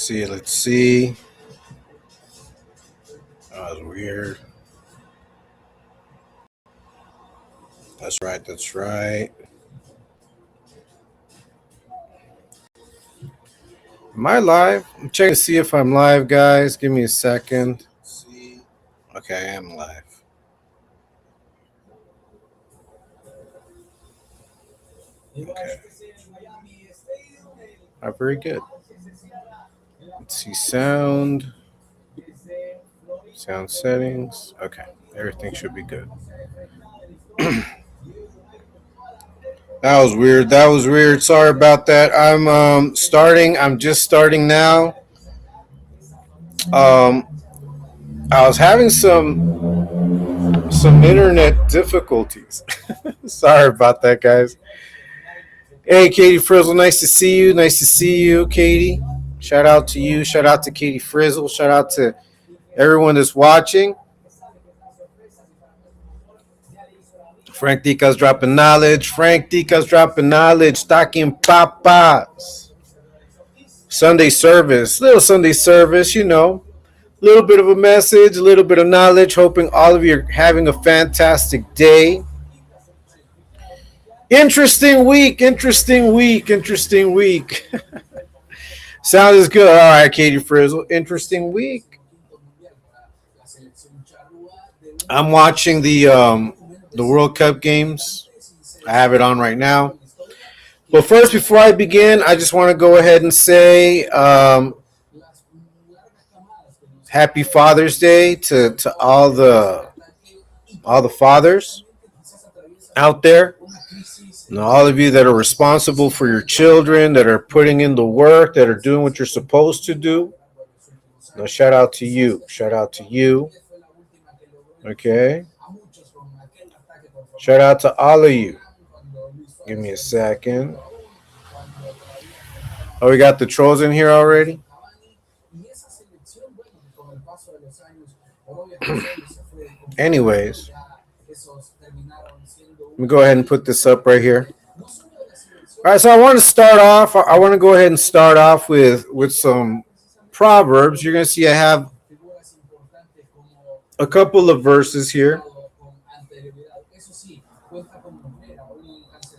see. Let's see. That was weird. That's right. That's right. Am I live? I'm checking to see if I'm live, guys. Give me a second. Okay, I am live. Okay. Very good. Let's see sound. Sound settings. Okay. Everything should be good. That was weird. That was weird. Sorry about that. I'm starting. I'm just starting now. Um I was having some internet difficulties. Sorry about that, guys. Hey, Katie Frizzle, nice to see you. Nice to see you, Katie. Shout out to you. Shout out to Katie Frizzle. Shout out to everyone that's watching. Frank Dika's dropping knowledge. Frank Dika's dropping knowledge. Talkin Papas. Sunday service. Little Sunday service, you know. A little bit of a message, a little bit of knowledge. Hoping all of you are having a fantastic day. Interesting week. Interesting week. Interesting week. Sound is good. All right, Katie Frizzle. Interesting week. I'm watching the World Cup games. I have it on right now. But first, before I begin, I just want to go ahead and say Happy Father's Day to all the fathers out there. And all of you that are responsible for your children, that are putting in the work, that are doing what you're supposed to do. No, shout out to you. Shout out to you. Okay. Shout out to all of you. Give me a second. Oh, we got the trolls in here already? Anyways, let me go ahead and put this up right here. All right, so I want to start off. I want to go ahead and start off with some proverbs. You're going to see I have a couple of verses here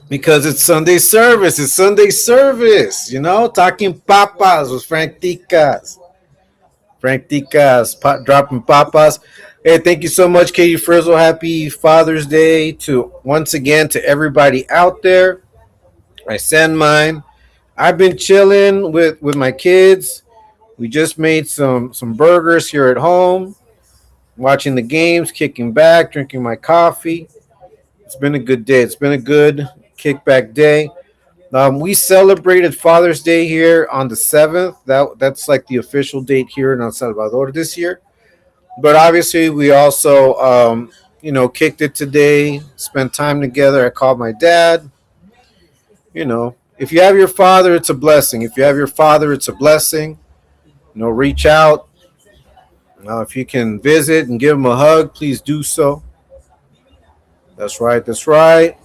because it's Sunday service. It's Sunday service, you know, Talking Papas with Frank Dika's. Frank Dika's dropping papas. Hey, thank you so much, Katie Frizzle. Happy Father's Day to once again to everybody out there. I send mine. I've been chilling with my kids. We just made some burgers here at home, watching the games, kicking back, drinking my coffee. It's been a good day. It's been a good kickback day. We celebrated Father's Day here on the 7th. That's like the official date here in El Salvador this year. But obviously, we also, kicked it today, spent time together. I called my dad. You know, if you have your father, it's a blessing. If you have your father, it's a blessing. Reach out. If you can visit and give him a hug, please do so. That's right. That's right.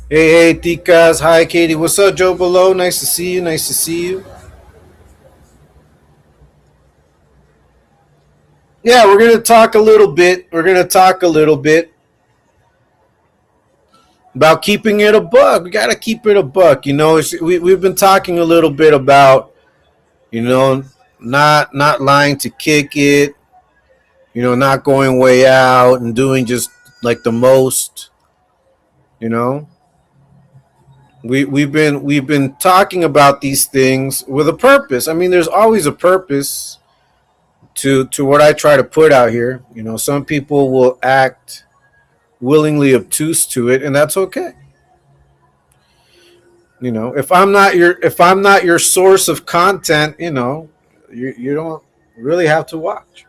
Hey, Ticas. Hi, Katie. What's up, Joe Below? Nice to see you. Nice to see you. Yeah, we're going to talk a little bit. About keeping it a buck. We got to keep it a buck. We've been talking a little bit about, not lying to kick it, not going way out and doing just like the most, We've been talking about these things with a purpose. I mean, there's always a purpose to what I try to put out here. Some people will act willingly obtuse to it, and that's okay. If I'm not your source of content, you don't really have to watch.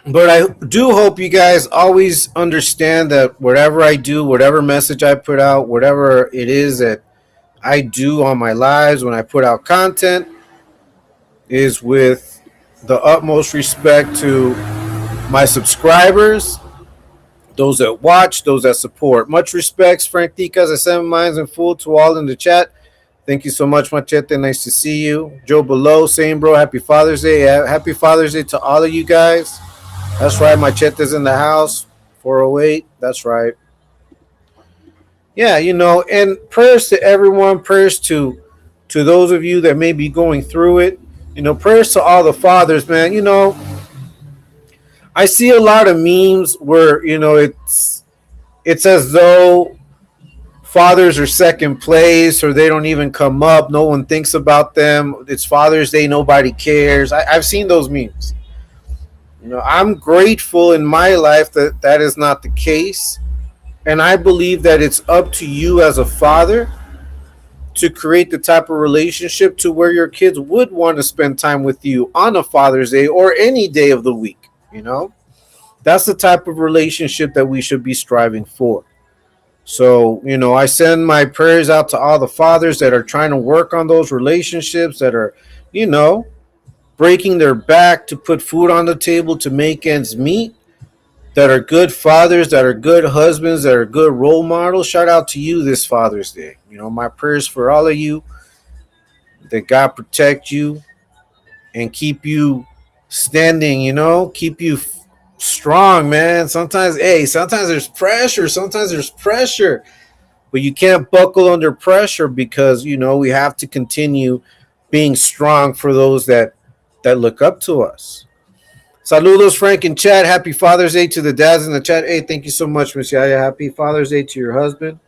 But I do hope you guys always understand that whatever I do, whatever message I put out, whatever it is that I do on my lives when I put out content is with the utmost respect to my subscribers those that watch, those that support. Much respects, Frank Ticas, at Seven Minds in Full, to all in the chat. Thank you so much, Machete. Nice to see you. Joe Below saying, bro, happy Father's Day. Yeah, happy Father's Day to all of you guys. That's right, Machete's in the house. 408. That's right. Yeah, and prayers to everyone, prayers to those of you that may be going through it. Prayers to all the fathers, man. I see a lot of memes where, it's as though fathers are second place or they don't even come up. No one thinks about them. It's Father's Day, nobody cares. I've seen those memes. I'm grateful in my life that that is not the case. And I believe that it's up to you as a father to create the type of relationship to where your kids would want to spend time with you on a Father's Day or any day of the week. That's the type of relationship that we should be striving for. So, I send my prayers out to all the fathers that are trying to work on those relationships, that are, breaking their back to put food on the table to make ends meet, that are good fathers, that are good husbands, that are good role models. Shout out to you this Father's Day. My prayers for all of you, that God protect you and keep you standing, keep you strong, man. Sometimes there's pressure, but you can't buckle under pressure because, we have to continue being strong for those that look up to us. Saludos, Frank in chat. Happy Father's Day to the dads in the chat. Hey, thank you so much, Miss Yaya. Happy Father's Day to your husband.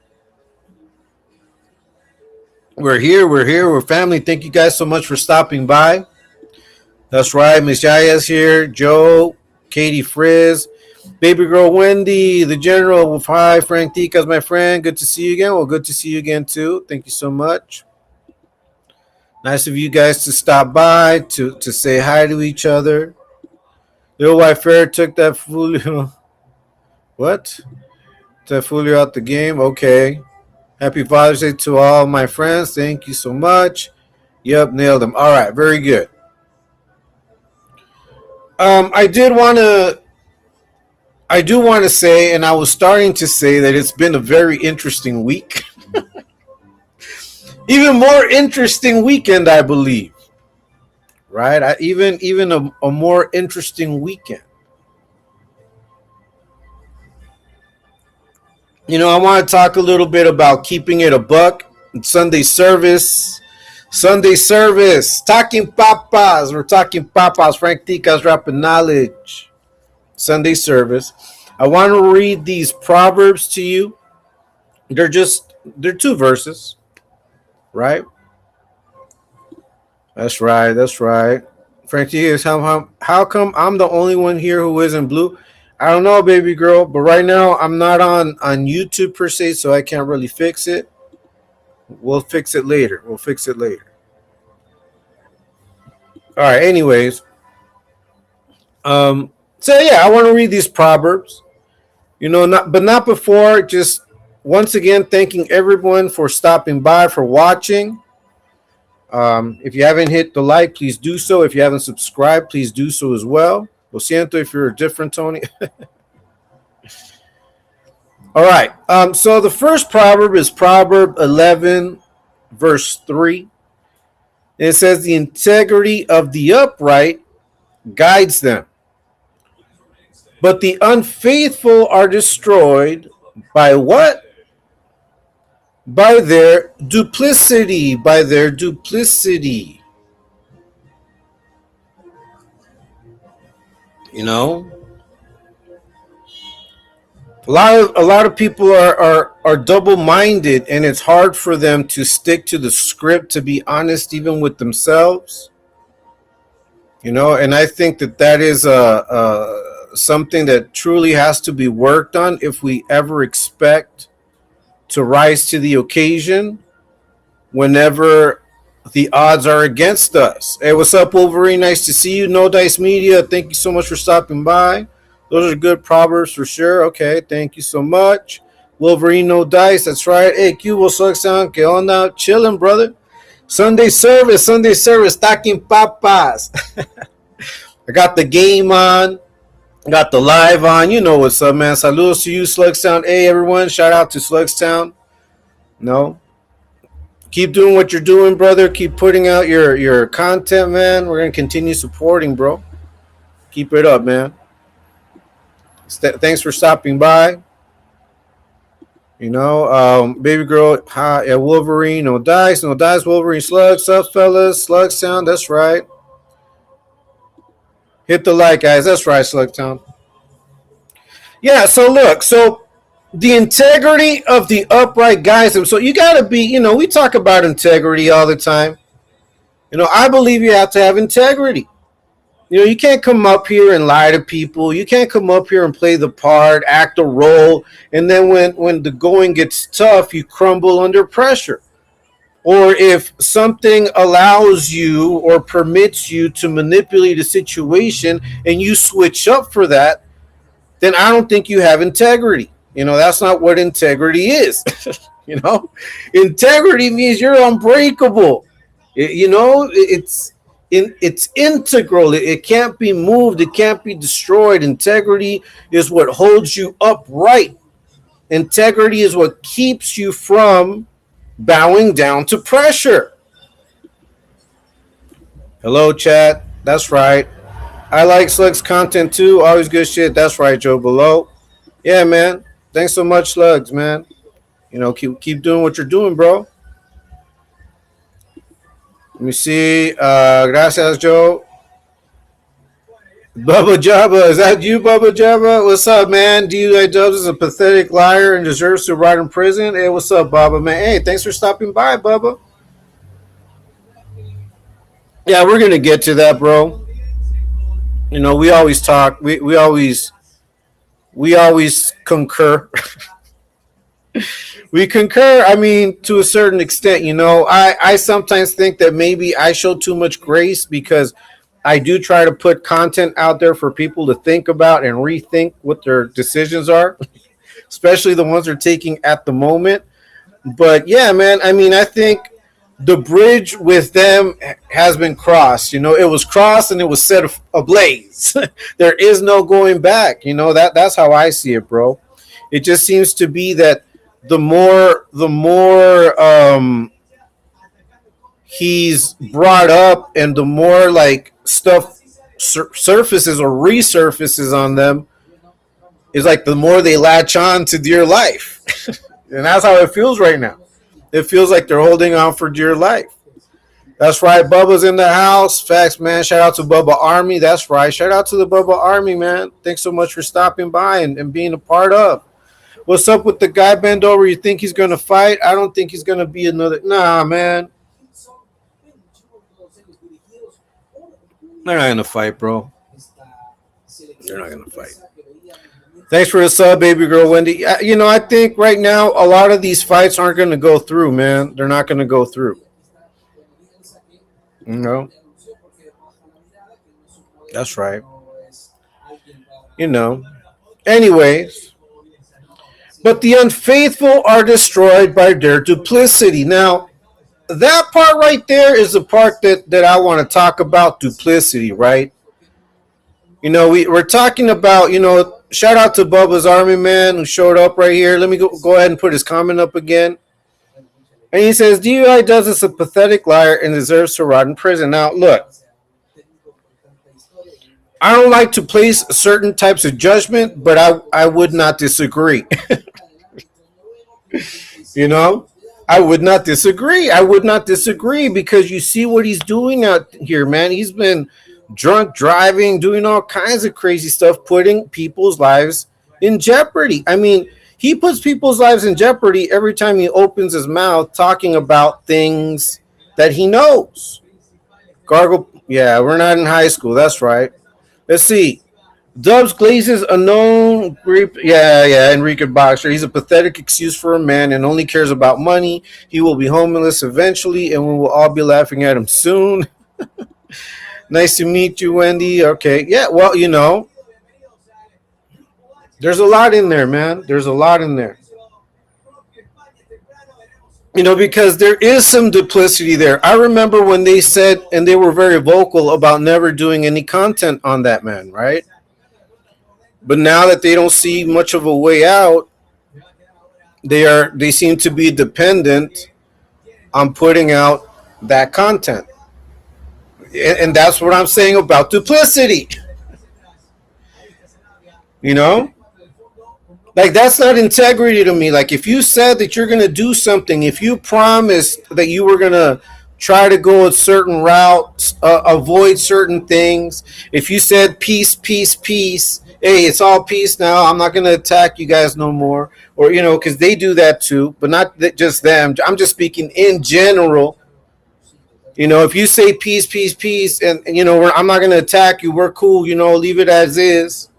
We're here. We're family. Thank you guys so much for stopping by. That's right. Miss Yaya's here. Joe, Katie Frizz, baby girl Wendy, the general. Hi, Frank Ticas, my friend. Good to see you again. Well, good to see you again, too. Thank you so much. Nice of you guys to stop by, to say hi to each other. Little White Fair took that Fulio. What? Took Fulio out the game? Okay. Happy Father's Day to all my friends. Thank you so much. Yep, nailed them. All right, very good. I do want to say, and I was starting to say that it's been a very interesting week. Even more interesting weekend, I believe. Right? Even a more interesting weekend. I want to talk a little bit about keeping it a buck. Sunday service. Talking papas. We're talking papas. Frank Ticas dropping knowledge. Sunday service. I want to read these proverbs to you. They're 2 verses. Right? That's right. Frank Ticas, how come I'm the only one here who isn't blue? I don't know, baby girl, but right now I'm not on YouTube per se, so I can't really fix it. We'll fix it later. All right, anyways. So yeah, I want to read these proverbs. Not before, just once again thanking everyone for stopping by, for watching. If you haven't hit the like, please do so. If you haven't subscribed, please do so as well. Lo siento if you're a different Tony. All right. So the first proverb is Proverb 11, verse 3. It says, the integrity of the upright guides them, but the unfaithful are destroyed by what? By their duplicity. A lot of people are double-minded, and it's hard for them to stick to the script, to be honest, even with themselves. And I think that is something that truly has to be worked on if we ever expect to rise to the occasion whenever the odds are against us. Hey, what's up, Wolverine? Nice to see you. No Dice Media, thank you so much for stopping by. Those are good proverbs for sure. Okay, thank you so much. Wolverine, no dice. That's right. Hey, Q, what's up, son? Que onda? Chilling, brother. Sunday service. Talking papas. I got the game on. Got the live on. You know what's up, man. Saludos to you, Slugstown. Hey, everyone. Shout out to Slugstown. No. Keep doing what you're doing, brother. Keep putting out your content, man. We're going to continue supporting, bro. Keep it up, man. Thanks for stopping by. Baby girl, hi, yeah, Wolverine, no dice, Wolverine, slugs, up, fellas, slug sound, that's right. Hit the like, guys, that's right, Slug Town. Yeah, so look, the integrity of the upright guys, so you got to be, we talk about integrity all the time. I believe you have to have integrity. You can't come up here and lie to people. You can't come up here and play the part, act a role, and then when the going gets tough, you crumble under pressure. Or if something allows you or permits you to manipulate a situation and you switch up for that, then I don't think you have integrity. That's not what integrity is. Integrity means you're unbreakable. It's integral. It can't be moved. It can't be destroyed. Integrity is what holds you upright. Integrity is what keeps you from bowing down to pressure. Hello, chat. That's right. I like Slug's content too. Always good shit. That's right, Joe Below. Yeah, man. Thanks so much, Slugs, man. Keep doing what you're doing, bro. Let me see. Gracias, Joe. Bubba Jabba, is that you, Bubba Jabba? What's up, man? DUI Dubs is a pathetic liar and deserves to rot in prison. Hey, what's up, Bubba, man? Hey, thanks for stopping by, Bubba. Yeah, we're gonna get to that, bro. We always talk. We always concur. We concur. I mean, to a certain extent, I sometimes think that maybe I show too much grace because I do try to put content out there for people to think about and rethink what their decisions are, especially the ones they're taking at the moment. But yeah, man, I mean, I think the bridge with them has been crossed. It was crossed and it was set ablaze. There is no going back. That's how I see it, bro. It just seems to be that the more he's brought up and the more like stuff surfaces or resurfaces on them, is like the more they latch on to dear life. And that's how it feels right now. It feels like they're holding on for dear life. That's right. Bubba's in the house. Facts, man. Shout out to Bubba Army. That's right. Shout out to the Bubba Army, man. Thanks so much for stopping by and being a part of. What's up with the guy bend over? You think he's going to fight? I don't think he's going to be another. Nah, man. They're not going to fight, bro. They're not going to fight. Thanks for the sub, baby girl Wendy. I think right now a lot of these fights aren't going to go through, man. They're not going to go through. That's right. Anyways. But the unfaithful are destroyed by their duplicity. Now, that part right there is the part that I want to talk about, duplicity, right? We're talking about, shout out to Bubba's Army, man, who showed up right here. Let me go ahead and put his comment up again. And he says, DUI does is a pathetic liar and deserves to rot in prison. Now, look, I don't like to place certain types of judgment, but I would not disagree. I would not disagree. I would not disagree because you see what he's doing out here, man. He's been drunk driving, doing all kinds of crazy stuff, putting people's lives in jeopardy. I mean, he puts people's lives in jeopardy every time he opens his mouth talking about things that he knows. Gargle, yeah, we're not in high school. That's right. Let's see. Dubs Glazes a known grape. Yeah, Enrique Boxer. He's a pathetic excuse for a man and only cares about money. He will be homeless eventually, and we will all be laughing at him soon. Nice to meet you, Wendy. Okay, yeah, well, there's a lot in there, man. There's a lot in there. Because there is some duplicity there. I remember when they said, and they were very vocal about never doing any content on that man, right? But now that they don't see much of a way out, they seem to be dependent on putting out that content. And that's what I'm saying about duplicity. You know? Like, that's not integrity to me. Like, if you said that you're going to do something, if you promised that you were going to try to go a certain route, avoid certain things, if you said peace, peace, peace, hey, it's all peace now, I'm not going to attack you guys no more, or, because they do that too, but not just them. I'm just speaking in general. If you say peace, peace, peace, and I'm not going to attack you, we're cool, leave it as is,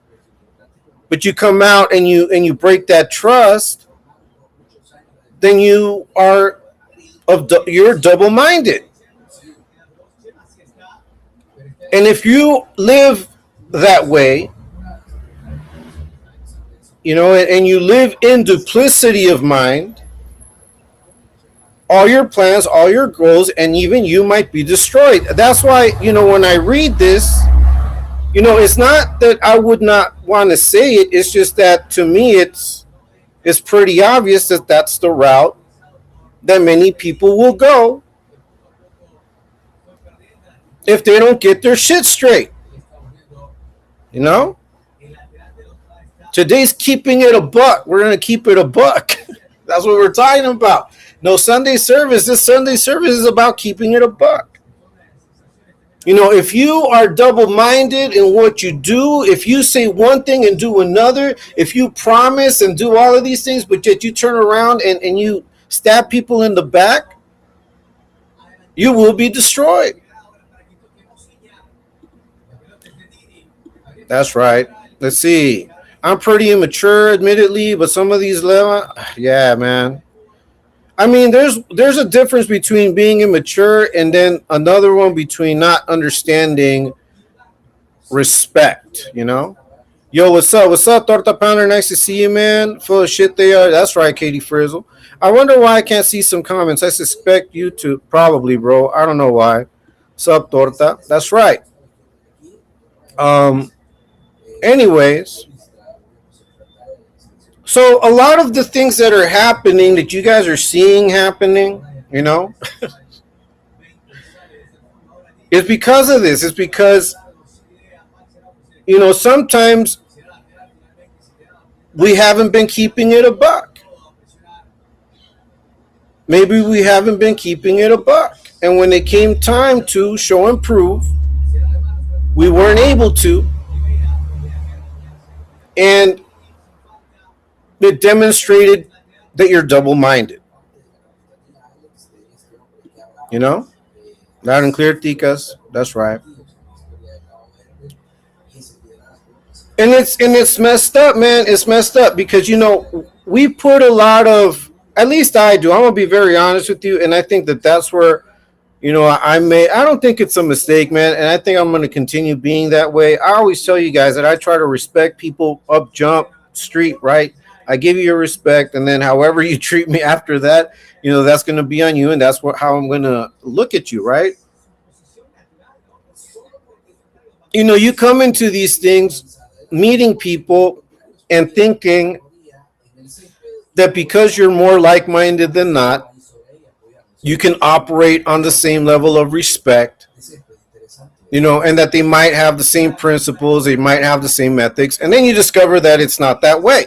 but you come out and you break that trust, then you're double minded. And if you live that way, and you live in duplicity of mind, all your plans, all your goals, and even you might be destroyed. That's why, when I read this, it's not that I would not want to say it. It's just that to me, it's pretty obvious that that's the route that many people will go if they don't get their shit straight. You know? Today's keeping it a buck. We're going to keep it a buck. That's what we're talking about. No Sunday service. This Sunday service is about keeping it a buck. If you are double-minded in what you do, if you say one thing and do another, if you promise and do all of these things, but yet you turn around and you stab people in the back, you will be destroyed. That's right. Let's see. I'm pretty immature, admittedly, but some of these yeah, man. I mean, there's a difference between being immature and then another one between not understanding respect, Yo, what's up? What's up, Torta Pounder? Nice to see you, man. Full of shit they are. That's right, Katie Frizzle. I wonder why I can't see some comments. I suspect YouTube. Probably, bro. I don't know why. What's up, Torta? That's right. Anyways, so a lot of the things that are happening that you guys are seeing happening, is because of this. It's because, sometimes we haven't been keeping it a buck. Maybe we haven't been keeping it a buck. And when it came time to show and prove, we weren't able to. And it demonstrated that you're double-minded. Loud and clear, Ticas. That's right. And it's messed up, man. It's messed up because we put a lot of, at least I do. I'm gonna be very honest with you, and I think that that's where I don't think it's a mistake, man, and I think I'm gonna continue being that way. I always tell you guys that I try to respect people up jump street, right? I give you your respect, and then however you treat me after that, that's gonna be on you, and that's how I'm gonna look at you, right? You come into these things meeting people and thinking that because you're more like-minded than not, you can operate on the same level of respect, and that they might have the same principles, they might have the same ethics, and then you discover that it's not that way.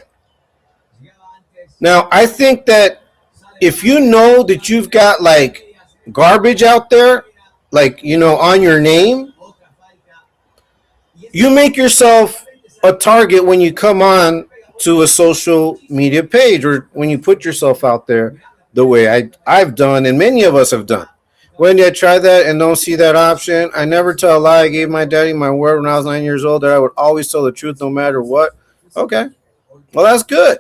Now, I think that if you know that you've got like garbage out there, like, on your name, you make yourself a target when you come on to a social media page or when you put yourself out there the way I've done and many of us have done. When did I try that and don't see that option? I never tell a lie. I gave my daddy my word when I was 9 years old that I would always tell the truth no matter what. Okay. Well, that's good.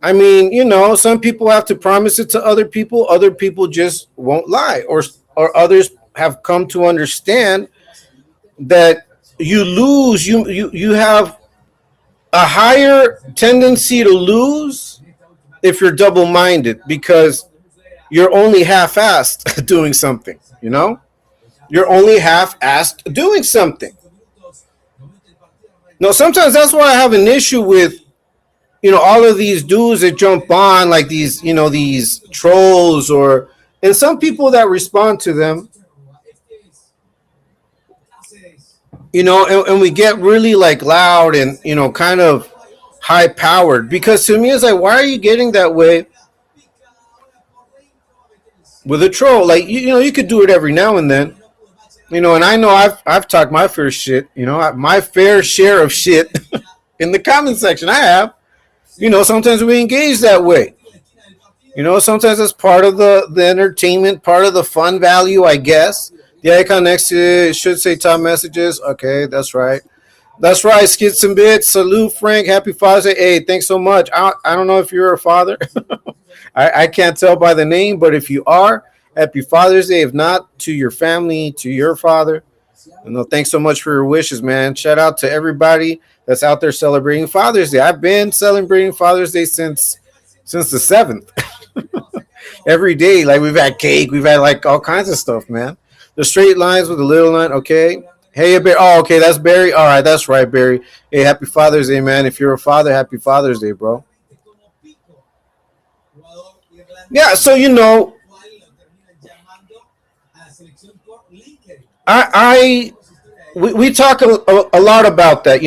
I mean, some people have to promise it to other people. Other people just won't lie. Or others have come to understand that you lose, you have a higher tendency to lose if you're double-minded because you're only half-assed doing something, You're only half-assed doing something. No, sometimes that's why I have an issue with all of these dudes that jump on like these these trolls or and some people that respond to them, and we get really like loud and kind of high powered because to me it's like why are you getting that way with a troll like you could do it every now and then. And I know I've talked my fair shit, my fair share of shit in the comment section. I have, sometimes we engage that way. Sometimes it's part of the entertainment, part of the fun value, I guess. The icon next to it should say top messages. Okay, that's right. That's right, Skits and Bits. Salute, Frank. Happy Father's Day. Hey, thanks so much. I don't know if you're a father. I can't tell by the name, but if you are, happy Father's Day. If not, to your family, to your father. Thanks so much for your wishes, man. Shout out to everybody that's out there celebrating Father's Day. I've been celebrating Father's Day since the 7th. Every day, like we've had cake, we've had like all kinds of stuff, man. The straight lines with the little line, okay. Hey, Barry. Oh, okay, that's Barry. All right, that's right, Barry. Hey, happy Father's Day, man. If you're a father, happy Father's Day, bro. Yeah, so I we talk a lot about that,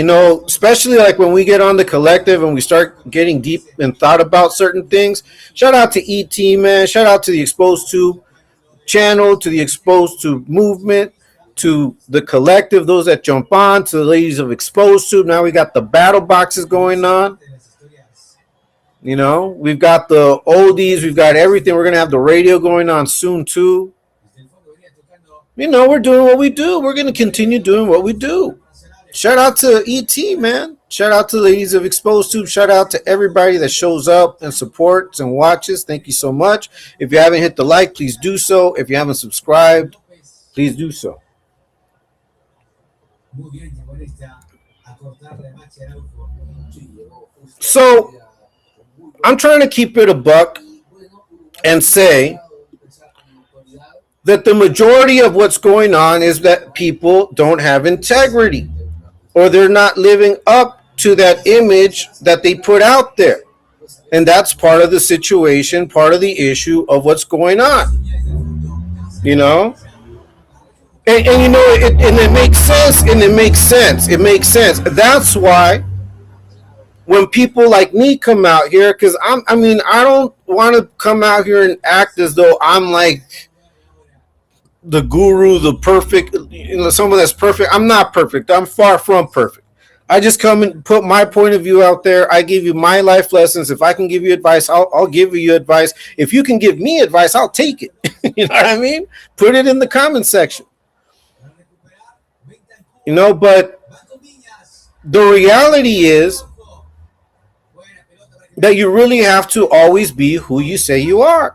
especially like when we get on the collective and we start getting deep and thought about certain things. Shout out to ET, man. Shout out to the Exposed Tube channel, to the Exposed Tube movement, to the collective, those that jump on, to the ladies of Exposed Tube. Now we got the battle boxes going on. We've got the oldies, we've got everything. We're going to have the radio going on soon, too. We're doing what we do. We're going to continue doing what we do. Shout out to ET, man. Shout out to the ladies of Exposed Tube. Shout out to everybody that shows up and supports and watches. Thank you so much. If you haven't hit the like, please do so. If you haven't subscribed, please do so. So, I'm trying to keep it a buck and say that the majority of what's going on is that people don't have integrity or they're not living up to that image that they put out there. And that's part of the situation, part of the issue of what's going on. And it makes sense, and it makes sense. It makes sense. That's why when people like me come out here, because I don't want to come out here and act as though I'm like the guru, the perfect, someone that's perfect. I'm not perfect. I'm far from perfect. I just come and put my point of view out there. I give you my life lessons. If I can give you advice, I'll give you advice. If you can give me advice, I'll take it. You know what I mean? Put it in the comment section. But the reality is that you really have to always be who you say you are.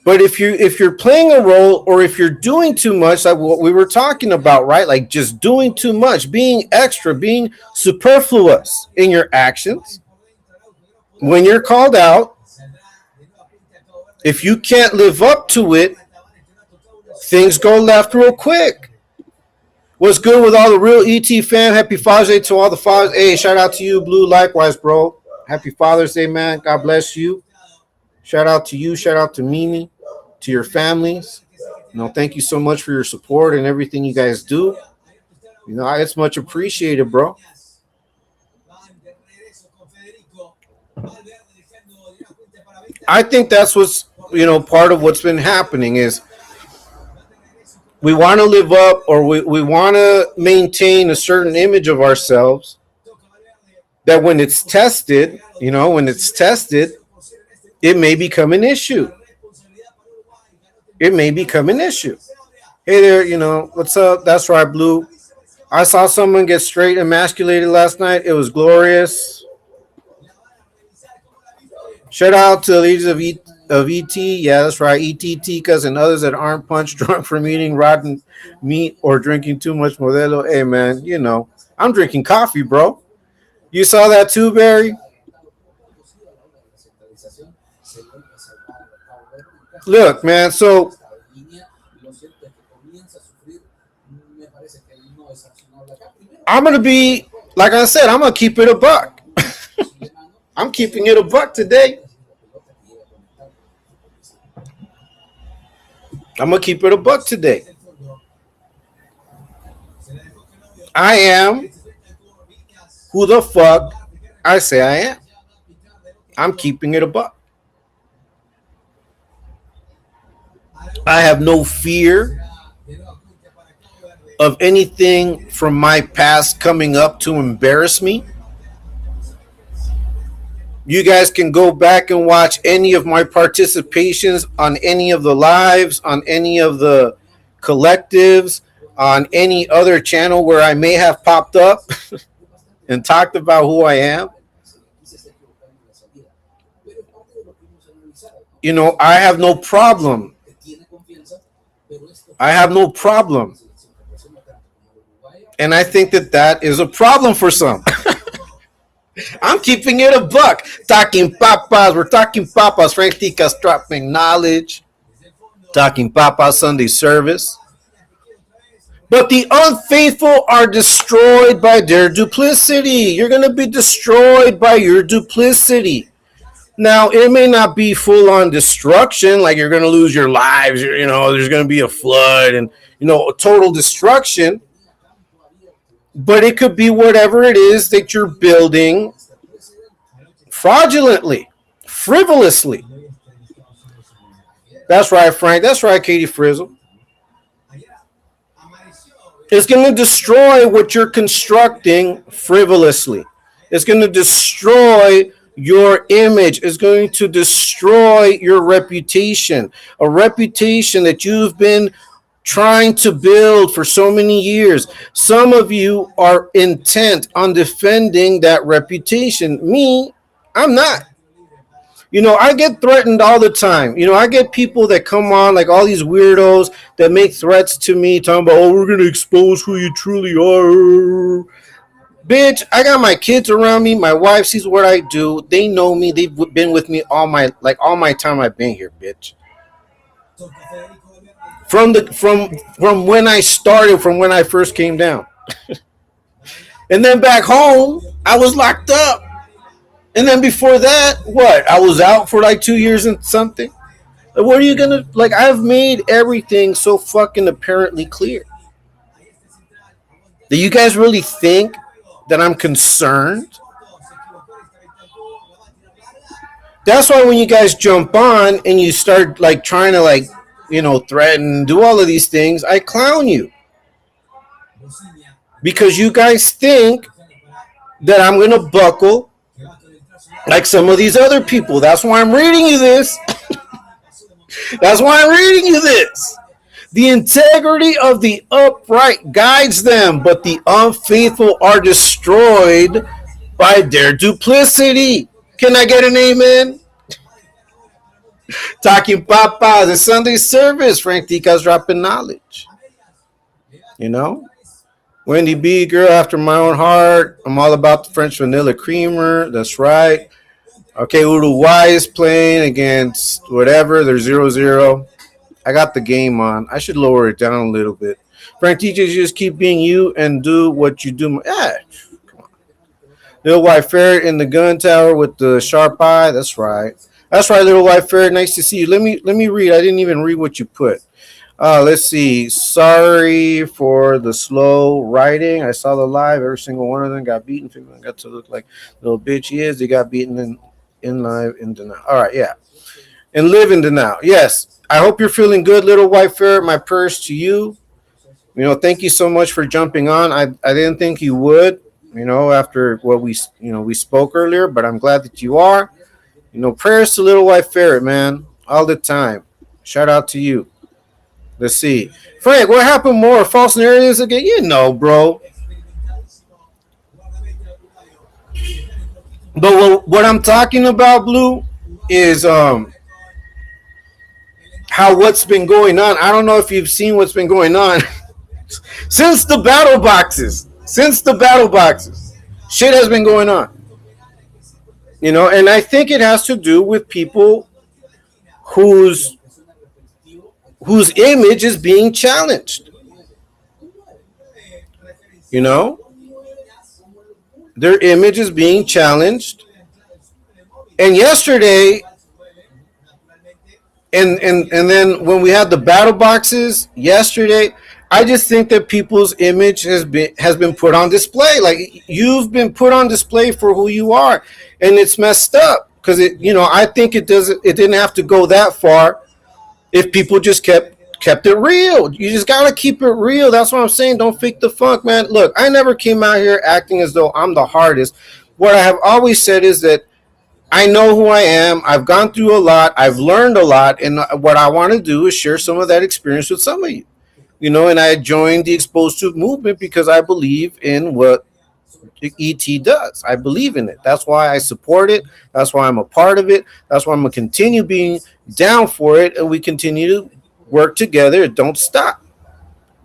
But if you're playing a role or if you're doing too much, like what we were talking about, right? Like just doing too much, being extra, being superfluous in your actions, when you're called out, if you can't live up to it, things go left real quick. What's good with all the real ET fam? Happy Father's Day to all the fathers. Hey, shout out to you, Blue. Likewise, bro. Happy Father's Day, man. God bless you. Shout out to you. Shout out to Mimi, to your families. Thank you so much for your support and everything you guys do. It's much appreciated, bro. I think that's what's, part of what's been happening is we want to live up or we want to maintain a certain image of ourselves that when it's tested, it may become an issue. It may become an issue. Hey there, what's up? That's right, Blue. I saw someone get straight emasculated last night. It was glorious. Shout out to the leaders of ET. Yeah, that's right. ET Ticas and others that aren't punch drunk from eating rotten meat or drinking too much Modelo. Hey, man, I'm drinking coffee, bro. You saw that too, Barry? Look, man, so I'm gonna be like I said. I'm gonna keep it a buck. I'm keeping it a buck today. I'm gonna keep it a buck today. I am who the fuck I say I am. I'm keeping it a buck. I have no fear of anything from my past coming up to embarrass me. You guys can go back and watch any of my participations on any of the lives, on any of the collectives, on any other channel where I may have popped up and talked about who I am. I have no problem. I have no problem. And I think that that is a problem for some. I'm keeping it a buck. Talking papas. We're talking papas. Frank Tica's dropping knowledge. Talking papas Sunday service. But the unfaithful are destroyed by their duplicity. You're going to be destroyed by your duplicity. Now, it may not be full on destruction, like you're going to lose your lives, there's going to be a flood and, total destruction. But it could be whatever it is that you're building fraudulently, frivolously. That's right, Frank. That's right, Katie Frizzle. It's going to destroy what you're constructing frivolously. It's going to destroy your image. It's going to destroy your reputation, a reputation that you've been trying to build for so many years. Some of you are intent on defending that reputation. Me, I'm not. I get threatened all the time. I get people that come on, like all these weirdos that make threats to me, talking about, oh, we're going to expose who you truly are. Bitch, I got my kids around me. My wife sees what I do. They know me. They've been with me all my time I've been here, bitch. From when I started, from when I first came down. And then back home, I was locked up. And then before that, what? I was out for like 2 years and something. What are you gonna like? I've made everything so fucking apparently clear. Do you guys really think that I'm concerned? That's why when you guys jump on and you start like trying to threaten, do all of these things, I clown you. Because you guys think that I'm gonna buckle like some of these other people. That's why I'm reading you this. That's why I'm reading you this. The integrity of the upright guides them, but the unfaithful are destroyed by their duplicity. Can I get an amen? Talking Papa, the Sunday service. Frank Tica's dropping knowledge. Wendy B, girl after my own heart. I'm all about the French vanilla creamer. That's right. Okay, Uruguay is playing against whatever. They're 0-0. I got the game on. I should lower it down a little bit. Frank teachers, just keep being you and do what you do. Yeah, come on. Little white ferret in the gun tower with the sharp eye. That's right. That's right, little white ferret. Nice to see you. Let me read. I didn't even read what you put. Let's see. Sorry for the slow writing. I saw the live. Every single one of them got beaten. Got to look like little bitch he is. They got beaten in live in denial. All right, yeah. And live in denial. Yes. I hope you're feeling good, little white ferret. My prayers to you. Thank you so much for jumping on. I didn't think you would, after what we spoke earlier, but I'm glad that you are. Prayers to little white ferret, man, all the time. Shout out to you. Let's see. Frank, what happened more? False narratives again? Bro. But what I'm talking about, Blue, is how what's been going on. I don't know if you've seen what's been going on since the battle boxes. Shit has been going on. And I think it has to do with people whose image is being challenged. You know, their image is being challenged. And yesterday, and then when we had the battle boxes yesterday, I just think that people's image has been put on display. Like you've been put on display for who you are, and it's messed up because I think it didn't have to go that far if people just kept it real. You just gotta keep it real. That's what I'm saying. Don't fake the funk, man. Look, I never came out here acting as though I'm the hardest. What I have always said is that I know who I am. I've gone through a lot. I've learned a lot, and what I want to do is share some of that experience with some of you. And I joined the Exposed to movement because I believe in what ET does. I believe in it. That's why I support it. That's why I'm a part of it. That's why I'm gonna continue being down for it, and we continue to work together. Don't stop.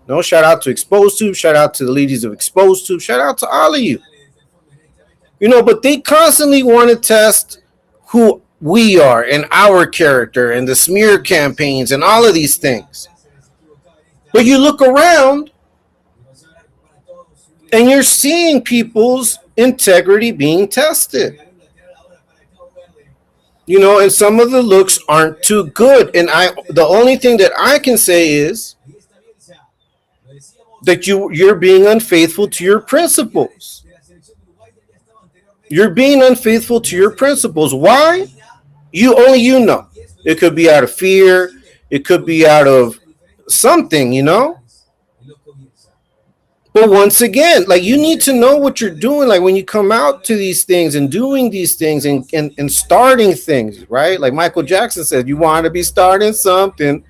No, shout out to Exposed to. Shout out to the ladies of Exposed to. Shout out to all of you. But they constantly want to test who we are and our character and the smear campaigns and all of these things. But you look around and you're seeing people's integrity being tested. And some of the looks aren't too good. And the only thing that I can say is that you're being unfaithful to your principles. You're being unfaithful to your principles. Why? Only you know. It could be out of fear. It could be out of something. But once again, like you need to know what you're doing. Like when you come out to these things and doing these things and starting things, right? Like Michael Jackson said, you want to be starting something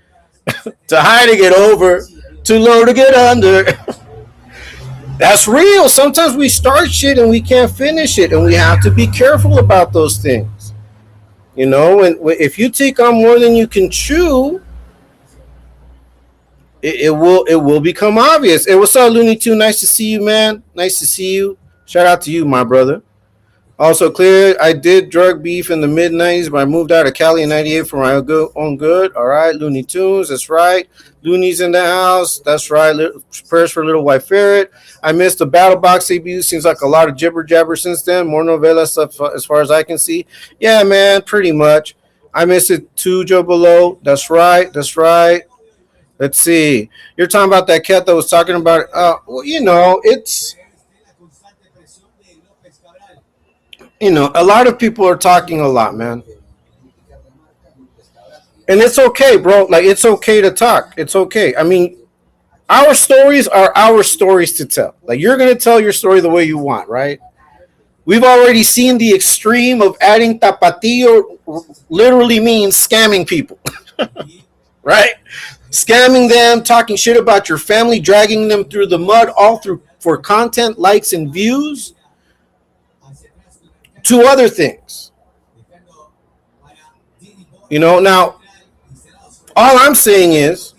to high to get over, too low to get under. That's real. Sometimes we start shit and we can't finish it, and we have to be careful about those things. And if you take on more than you can chew, it will become obvious. Hey, what's up, Looney Tune? Nice to see you, man. Nice to see you. Shout out to you, my brother. Also clear, I did drug beef in the mid-90s, but I moved out of Cali in 98 for my own good. All right, Looney Tunes, that's right. Looney's in the house, that's right. Prayers for Little White Ferret. I missed the Battle Box debut. Seems like a lot of jibber jabber since then. More novella stuff as far as I can see. Yeah, man, pretty much. I missed it too, Joe Below. That's right, that's right. Let's see. You're talking about that cat that was talking about, it's... a lot of people are talking a lot, man. And it's okay, bro. Like, it's okay to talk. It's okay. I mean, our stories are our stories to tell. Like, you're going to tell your story the way you want, right? We've already seen the extreme of adding tapatillo literally means scamming people, right? Scamming them, talking shit about your family, dragging them through the mud, all through for content, likes, and views, to other things. Now, all I'm saying is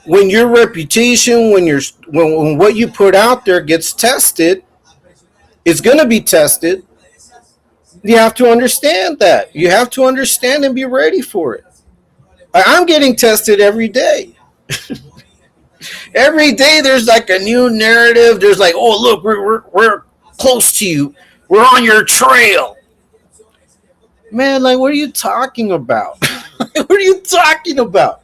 when your reputation, when what you put out there gets tested, it's going to be tested. You have to understand that. You have to understand and be ready for it. I'm getting tested every day. Every day there's like a new narrative. There's like, oh, look, we're close to you. We're on your trail. Man, like, what are you talking about? What are you talking about?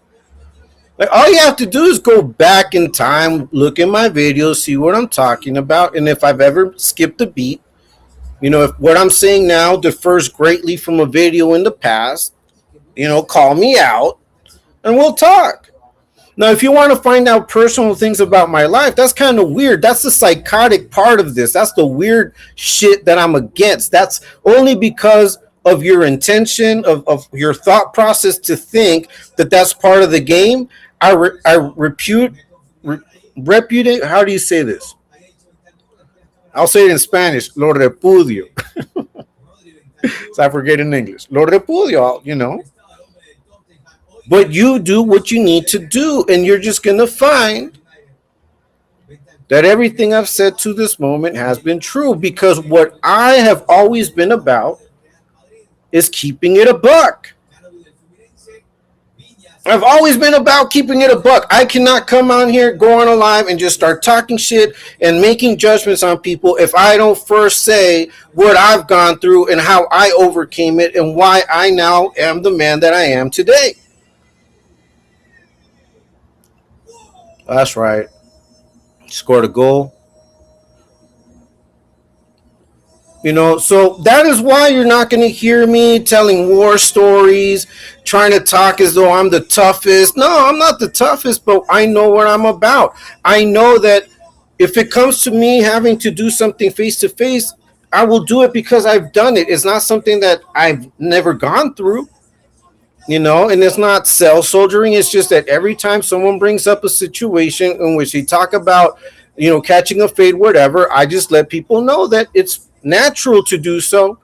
Like, all you have to do is go back in time, look at my videos, see what I'm talking about, and if I've ever skipped a beat, if what I'm saying now differs greatly from a video in the past, call me out, and we'll talk. Now, if you want to find out personal things about my life, that's kind of weird. That's the psychotic part of this. That's the weird shit that I'm against. That's only because of your intention, of your thought process to think that that's part of the game. I repudiate. How do you say this? I'll say it in Spanish. Lo repudio. So I forget in English. Lo repudio, But you do what you need to do, and you're just going to find that everything I've said to this moment has been true, because what I have always been about is keeping it a buck. I've always been about keeping it a buck. I cannot come on here, go on a live, and just start talking shit and making judgments on people if I don't first say what I've gone through and how I overcame it and why I now am the man that I am today. That's right. Scored a goal. So that is why you're not going to hear me telling war stories, trying to talk as though I'm the toughest. No, I'm not the toughest, but I know what I'm about. I know that if it comes to me having to do something face to face, I will do it because I've done it. It's not something that I've never gone through, and it's not cell soldiering. It's just that every time someone brings up a situation in which they talk about, catching a fade, whatever, I just let people know that it's natural to do so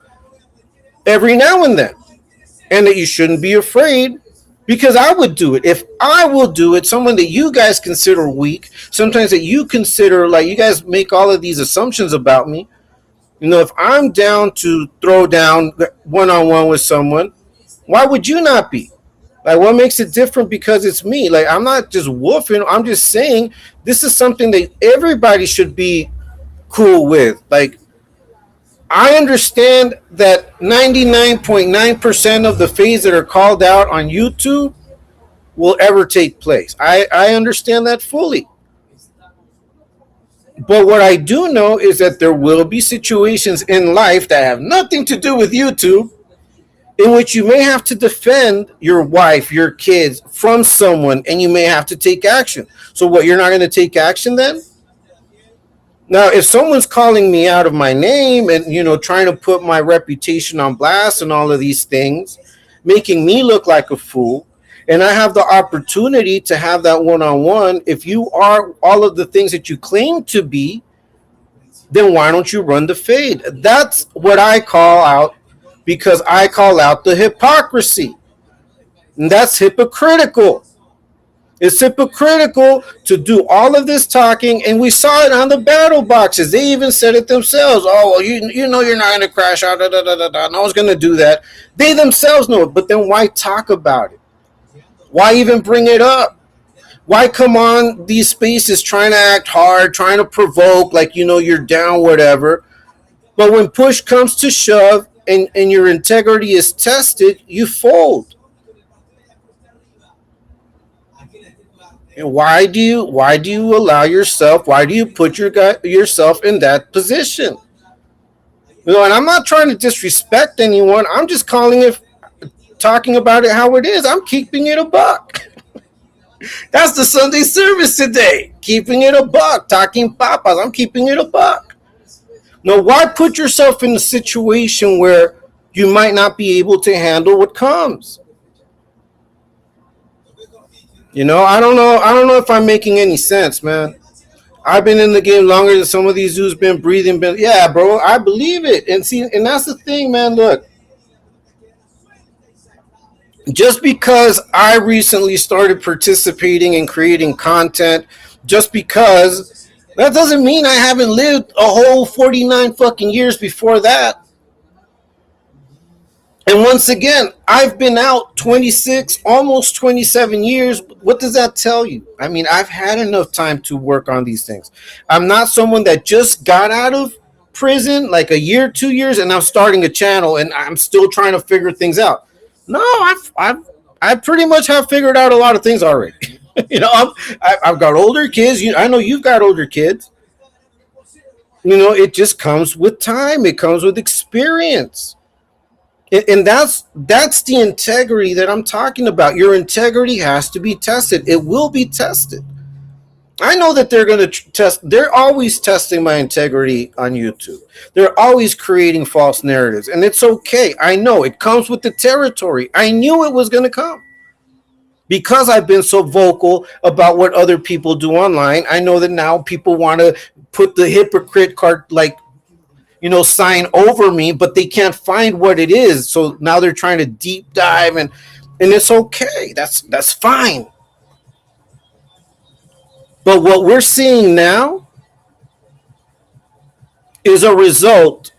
every now and then, and that you shouldn't be afraid because I would do it. If I will do it, someone that you guys consider weak, sometimes that you consider like you guys make all of these assumptions about me. If I'm down to throw down one on one with someone, why would you not be? Like, what makes it different because it's me? Like, I'm not just woofing. I'm just saying this is something that everybody should be cool with. Like, I understand that 99.9% of the fades that are called out on YouTube will ever take place. I understand that fully. But what I do know is that there will be situations in life that have nothing to do with YouTube in which you may have to defend your wife, your kids from someone, and you may have to take action. So, what, you're not going to take action then? Now, if someone's calling me out of my name and, trying to put my reputation on blast and all of these things, making me look like a fool, and I have the opportunity to have that one on one, if you are all of the things that you claim to be, then why don't you run the fade? That's what I call out because I call out the hypocrisy. And that's hypocritical. It's hypocritical to do all of this talking, and we saw it on the battle boxes. They even said it themselves. Oh, well, you know you're not going to crash out. Da, da, da, da, da. No one's going to do that. They themselves know it, but then why talk about it? Why even bring it up? Why come on these spaces trying to act hard, trying to provoke, like, you're down, whatever. But when push comes to shove and your integrity is tested, you fold. And why do you allow yourself? Why do you put yourself in that position? And I'm not trying to disrespect anyone. I'm just talking about it how it is. I'm keeping it a buck. That's the Sunday service today. Keeping it a buck. Talking papas. I'm keeping it a buck. Now, why put yourself in a situation where you might not be able to handle what comes? I don't know. I don't know if I'm making any sense, man. I've been in the game longer than some of these dudes been breathing. Yeah, bro, I believe it. And see, and that's the thing, man. Look, just because I recently started participating and creating content, just because that doesn't mean I haven't lived a whole 49 fucking years before that. And once again, I've been out 26, almost 27 years. What does that tell you? I mean, I've had enough time to work on these things. I'm not someone that just got out of prison like a year, 2 years, and I'm starting a channel and I'm still trying to figure things out. No, I pretty much have figured out a lot of things already. I've got older kids. I know you've got older kids. It just comes with time. It comes with experience. And that's the integrity that I'm talking about. Your integrity has to be tested. It will be tested. I know that they're going to test. They're always testing my integrity on YouTube. They're always creating false narratives. And it's okay. I know it comes with the territory. I knew it was going to come. Because I've been so vocal about what other people do online, I know that now people want to put the hypocrite card, like, sign over me, but they can't find what it is. So now they're trying to deep dive, and it's okay. That's fine. But what we're seeing now is a result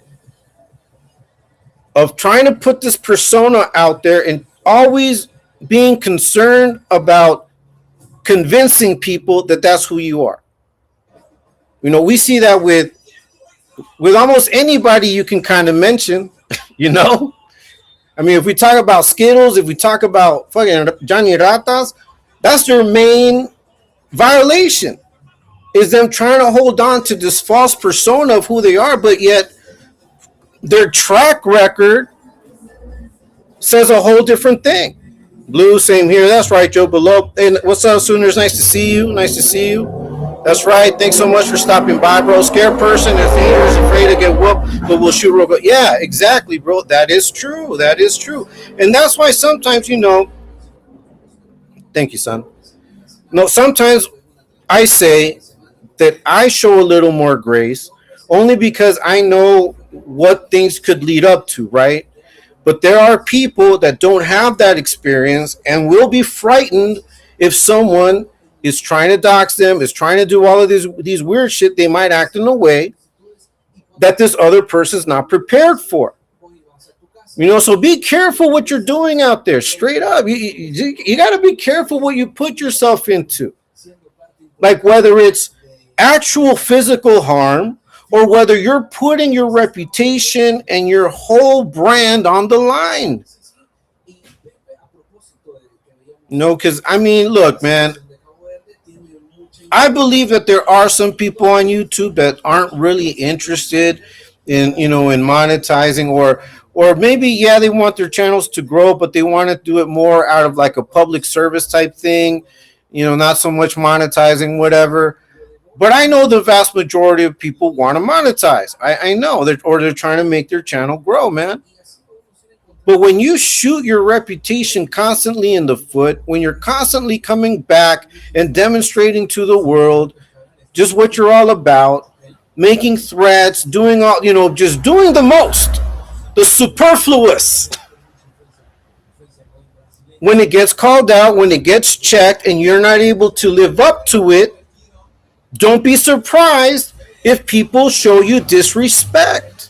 of trying to put this persona out there and always being concerned about convincing people that that's who you are. We see that with almost anybody you can kind of mention. you know, I mean, if we talk about Skittles, if we talk about fucking Johnny Ratas, that's their main violation. Is them trying to hold on to this false persona of who they are, but yet their track record says a whole different thing. Blue, same here. That's right, Joe Below. And what's up, Sooners? Nice to see you. Nice to see you. That's right. Thanks so much for stopping by, bro. Scared person if haters afraid to get whooped, but we'll shoot real good. Yeah, exactly, bro. That is true. That is true. And that's why sometimes, thank you, son. No, sometimes I say that I show a little more grace only because I know what things could lead up to, right? But there are people that don't have that experience and will be frightened if someone is trying to dox them, is trying to do all of these weird shit. They might act in a way that this other person's not prepared for. So be careful what you're doing out there. Straight up, you got to be careful what you put yourself into. Like whether it's actual physical harm or whether you're putting your reputation and your whole brand on the line. Because I mean, look, man, I believe that there are some people on YouTube that aren't really interested in monetizing or maybe they want their channels to grow, but they want to do it more out of like a public service type thing, not so much monetizing, whatever. But I know the vast majority of people want to monetize. I know or they're trying to make their channel grow, man. But when you shoot your reputation constantly in the foot, when you're constantly coming back and demonstrating to the world just what you're all about, making threats, doing all, just doing the most, the superfluous. When it gets called out, when it gets checked, and you're not able to live up to it, don't be surprised if people show you disrespect.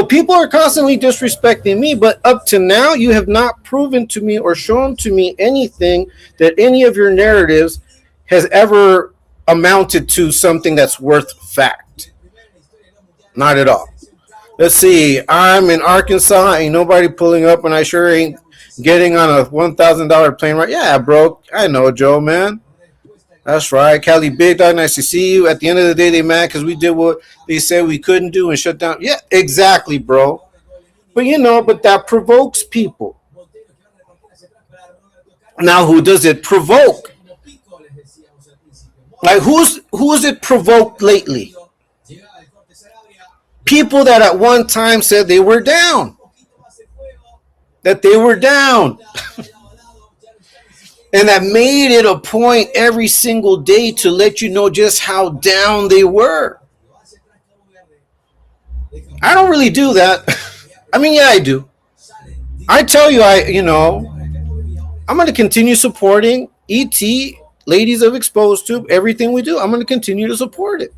People are constantly disrespecting me, but up to now, you have not proven to me or shown to me anything that any of your narratives has ever amounted to something that's worth fact. Not at all. Let's see. I'm in Arkansas. Ain't nobody pulling up, and I sure ain't getting on a $1,000 plane ride. Yeah, bro. I know, Joe, man. That's right. Cali Big Dog, nice to see you. At the end of the day, they mad because we did what they said we couldn't do and shut down. Yeah, exactly, bro. But that provokes people. Now, who does it provoke? Like, who's it provoked lately? People that at one time said they were down. That they were down. And that made it a point every single day to let you know just how down they were. I don't really do that. I mean, yeah, I do. I tell you, I'm going to continue supporting ET, Ladies of Exposed Tube, everything we do. I'm going to continue to support it.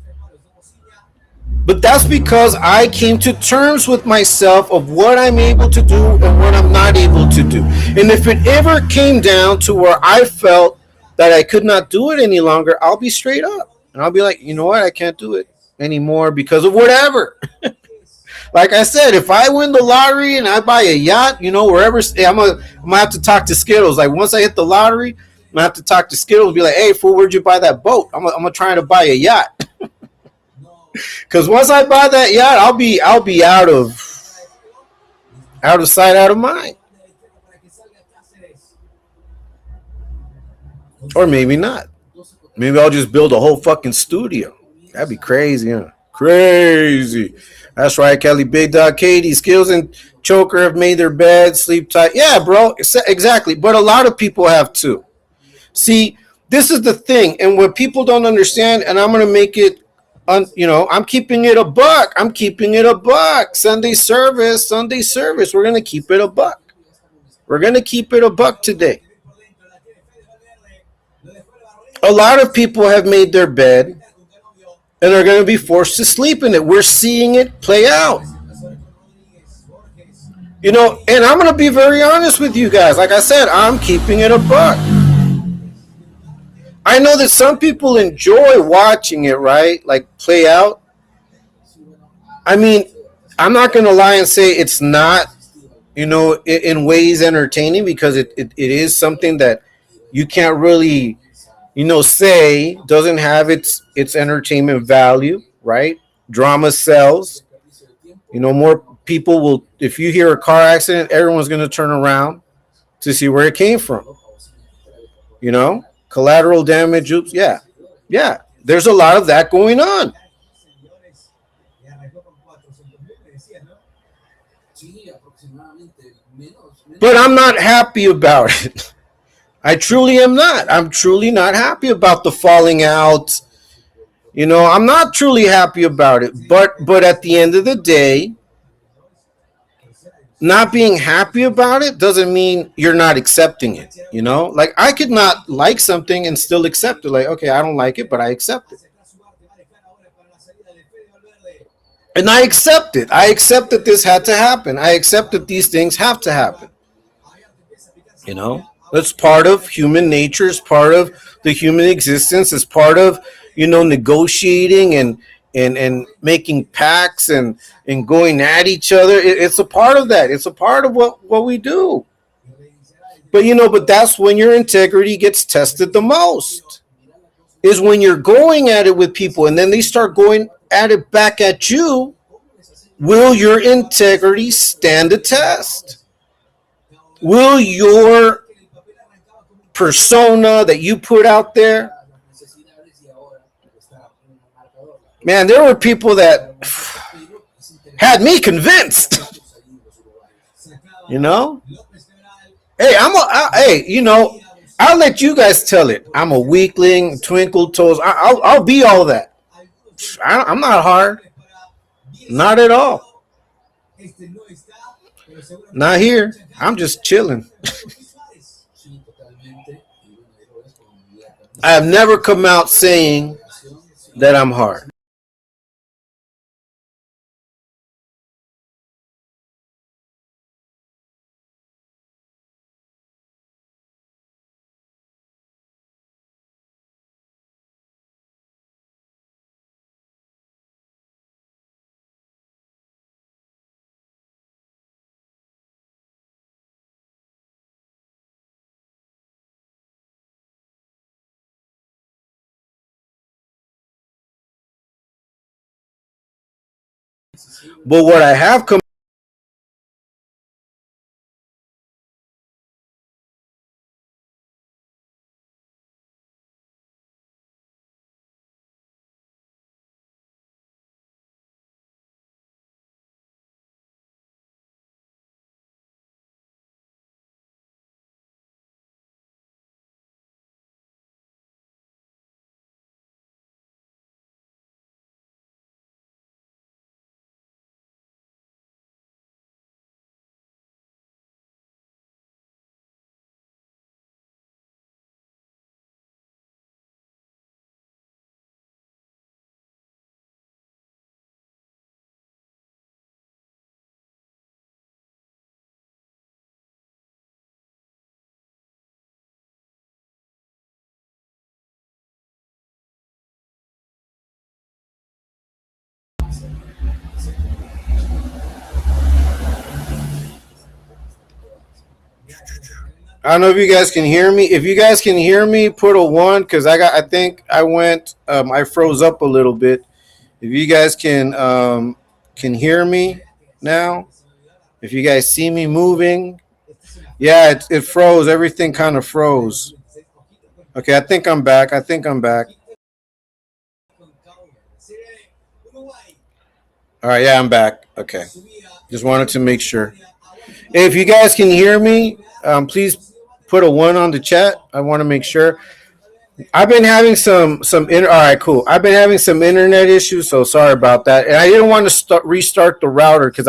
But that's because I came to terms with myself of what I'm able to do and what I'm not able to do. And if it ever came down to where I felt that I could not do it any longer, I'll be straight up. And I'll be like, you know what? I can't do it anymore because of whatever. Like I said, if I win the lottery and I buy a yacht, wherever, I'm gonna have to talk to Skittles. Like once I hit the lottery, I'm gonna have to talk to Skittles and be like, hey, fool, where'd you buy that boat? I'm gonna try to buy a yacht. Because once I buy that yacht, I'll be out of sight, out of mind. Or maybe not. Maybe I'll just build a whole fucking studio. That'd be crazy, huh? Crazy. That's right, Kelly. Big Dog, Katie, Skills, and Choker have made their bed, sleep tight. Yeah, bro, exactly. But a lot of people have too. See, this is the thing, and what people don't understand, and I'm going to make it, I'm keeping it a buck. I'm keeping it a buck. Sunday service. We're going to keep it a buck. We're going to keep it a buck today. A lot of people have made their bed and are going to be forced to sleep in it. We're seeing it play out. And I'm gonna be very honest with you guys. Like I said, I'm keeping it a buck. I know that some people enjoy watching it, right? Like play out. I mean, I'm not gonna lie and say it's not, in ways entertaining, because it is something that you can't really, say doesn't have its entertainment value, right? Drama sells. More people will, if you hear a car accident, everyone's going to turn around to see where it came from. Collateral damage. Oops. Yeah. Yeah. There's a lot of that going on. But I'm not happy about it. I truly am not. I'm truly not happy about the falling out. I'm not truly happy about it. But at the end of the day, not being happy about it doesn't mean you're not accepting it. Like I could not like something and still accept it. Like, okay, I don't like it, but I accept it. And I accept it. I accept that this had to happen. I accept that these things have to happen. That's part of human nature. It's part of the human existence. It's part of negotiating and making pacts and going at each other. It's a part of that. It's a part of what we do. But that's when your integrity gets tested the most. Is when you're going at it with people and then they start going at it back at you. Will your integrity stand the test? Will your persona that you put out there? Man, there were people that had me convinced. you know, I'll let you guys tell it. I'm a weakling, twinkle toes. I'll be all that. I'm not hard, not at all. Not here. I'm just chilling. I have never come out saying that I'm hard. But what I have come. I don't know if you guys can hear me. If you guys can hear me, put a one because I think I went. I froze up a little bit. If you guys can hear me now, if you guys see me moving, yeah, it froze. Everything kind of froze. Okay, I think I'm back. I think I'm back. All right, yeah, I'm back. Okay, just wanted to make sure. If you guys can hear me, please put a one on the chat. I want to make sure. I've been having all right, cool. I've been having some internet issues, so sorry about that. And I didn't want to restart the router because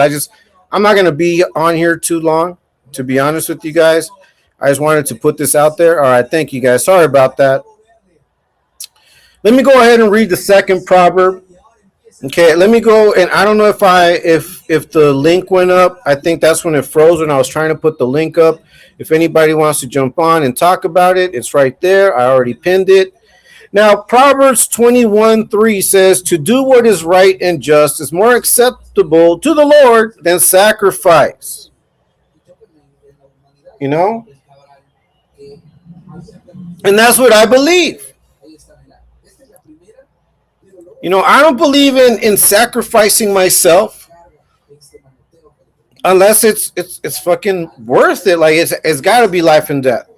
I'm not gonna be on here too long. To be honest with you guys, I just wanted to put this out there. All right, thank you guys. Sorry about that. Let me go ahead and read the second proverb. Okay, let me go, and I don't know if if the link went up. I think that's when it froze when I was trying to put the link up. If anybody wants to jump on and talk about it, it's right there. I already pinned it. Now, Proverbs 21:3 says, to do what is right and just is more acceptable to the Lord than sacrifice. You know? And that's what I believe. I don't believe in sacrificing myself unless it's fucking worth it. Like it's got to be life and death.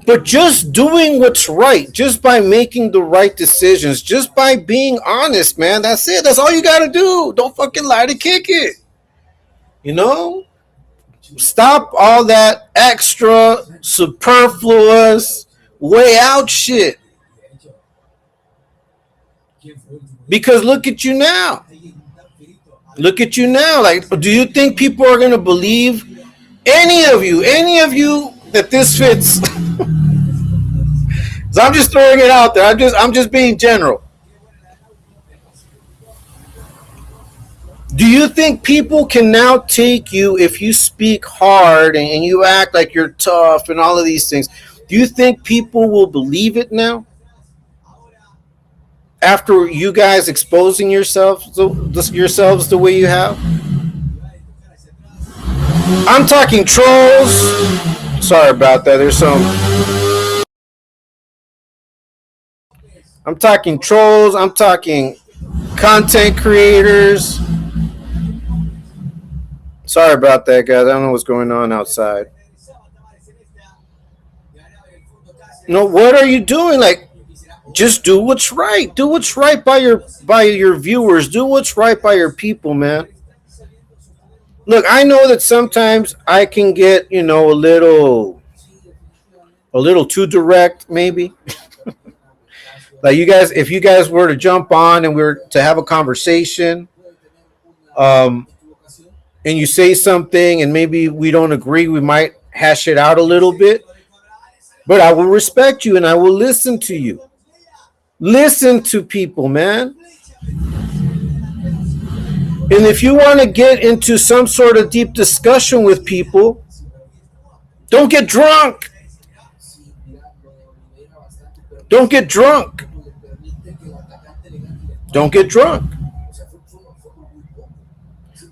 But just doing what's right, just by making the right decisions, just by being honest, man, that's it. That's all you got to do. Don't fucking lie to kick it. Stop all that extra, superfluous, way out shit. Because look at you now. Look at you now. Like, do you think people are going to believe any of you that this fits? So I'm just throwing it out there. I'm just being general. Do you think people can now take you if you speak hard and you act like you're tough and all of these things? Do you think people will believe it now? After you guys exposing yourselves the way you have? I'm talking trolls. Sorry about that. I'm talking trolls. I'm talking content creators. Sorry about that, guys. I don't know what's going on outside. No, what are you doing? Like, just do what's right. Do what's right by your viewers. Do what's right by your people, man. Look, I know that sometimes I can get, a little too direct, maybe. Like if you guys were to jump on and we were to have a conversation, and you say something and maybe we don't agree, we might hash it out a little bit. But I will respect you and I will listen to you. Listen to people, man. And if you want to get into some sort of deep discussion with people, don't get drunk. Don't get drunk. Don't get drunk.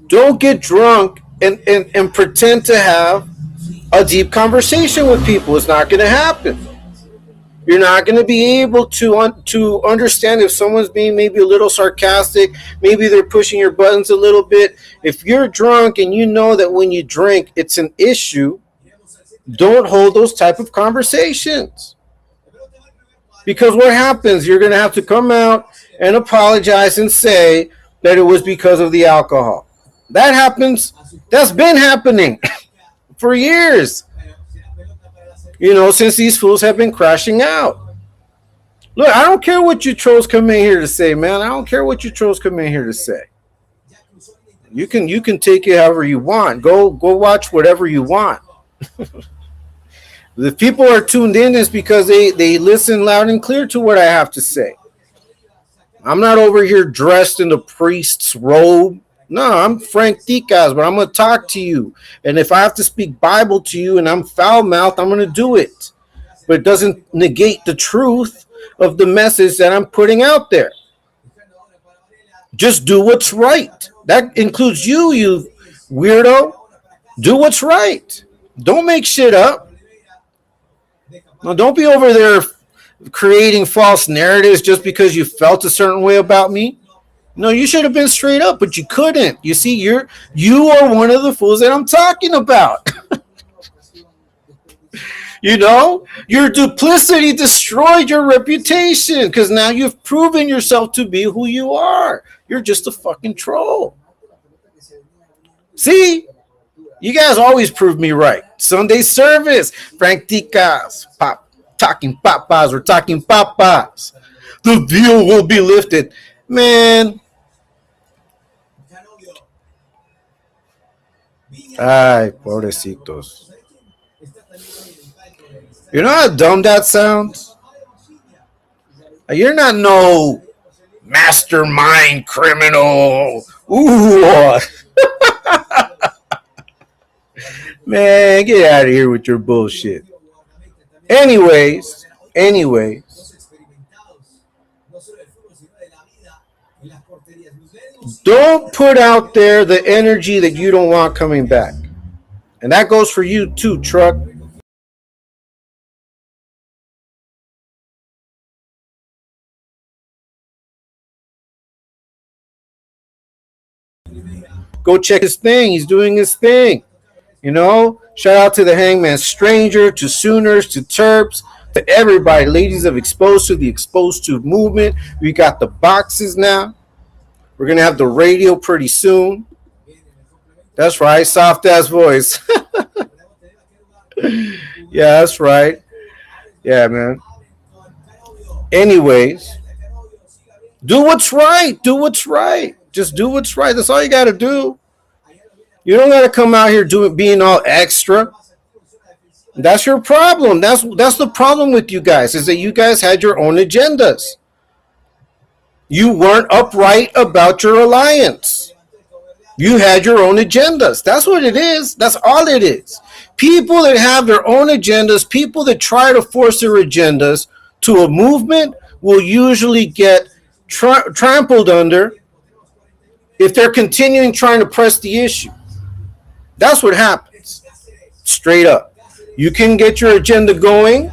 Don't get drunk and pretend to have a deep conversation with people. It's not going to happen. You're not going to be able to understand if someone's being maybe a little sarcastic. Maybe they're pushing your buttons a little bit. If you're drunk and you know that when you drink it's an issue, don't hold those type of conversations. Because what happens, you're going to have to come out and apologize and say that it was because of the alcohol. That happens. That's been happening for years. Since these fools have been crashing out. Look, I don't care what you trolls come in here to say, man. I don't care what you trolls come in here to say. You can take it however you want. Go watch whatever you want. If people are tuned in, it's because they listen loud and clear to what I have to say. I'm not over here dressed in the priest's robe. No, I'm Ftdk, but I'm going to talk to you. And if I have to speak Bible to you and I'm foul-mouthed, I'm going to do it. But it doesn't negate the truth of the message that I'm putting out there. Just do what's right. That includes you weirdo. Do what's right. Don't make shit up. No, don't be over there creating false narratives just because you felt a certain way about me. No, you should have been straight up, but you couldn't. You see, you are one of the fools that I'm talking about. Your duplicity destroyed your reputation because now you've proven yourself to be who you are. You're just a fucking troll. See? You guys always prove me right. Sunday service, Ftdk, talking papas, we're talking papas. The veil will be lifted. Man. Ay, pobrecitos. You know how dumb that sounds? You're not no Mastermind criminal. Ooh, man, get out of here with your bullshit. Anyways, anyway, don't put out there the energy that you don't want coming back. And that goes for you too, truck. Go check his thing. He's doing his thing. You know, shout out to the Hangman Stranger, to Sooners, to Terps, to everybody. Ladies of Exposed to the Exposed to movement. We got the boxes now. We're going to have the radio pretty soon. That's right. Soft ass voice. Yeah, that's right. Yeah, man. Anyways, do what's right. Do what's right. Just do what's right. That's all you got to do. You don't got to come out here doing being all extra. That's your problem. That's the problem with you guys is that you guys had your own agendas. You weren't upright about your alliance. You had your own agendas. That's what it is. That's all it is. People that have their own agendas, people that try to force their agendas to a movement will usually get trampled under if they're continuing trying to press the issue. That's what happens. Straight up. You can get your agenda going.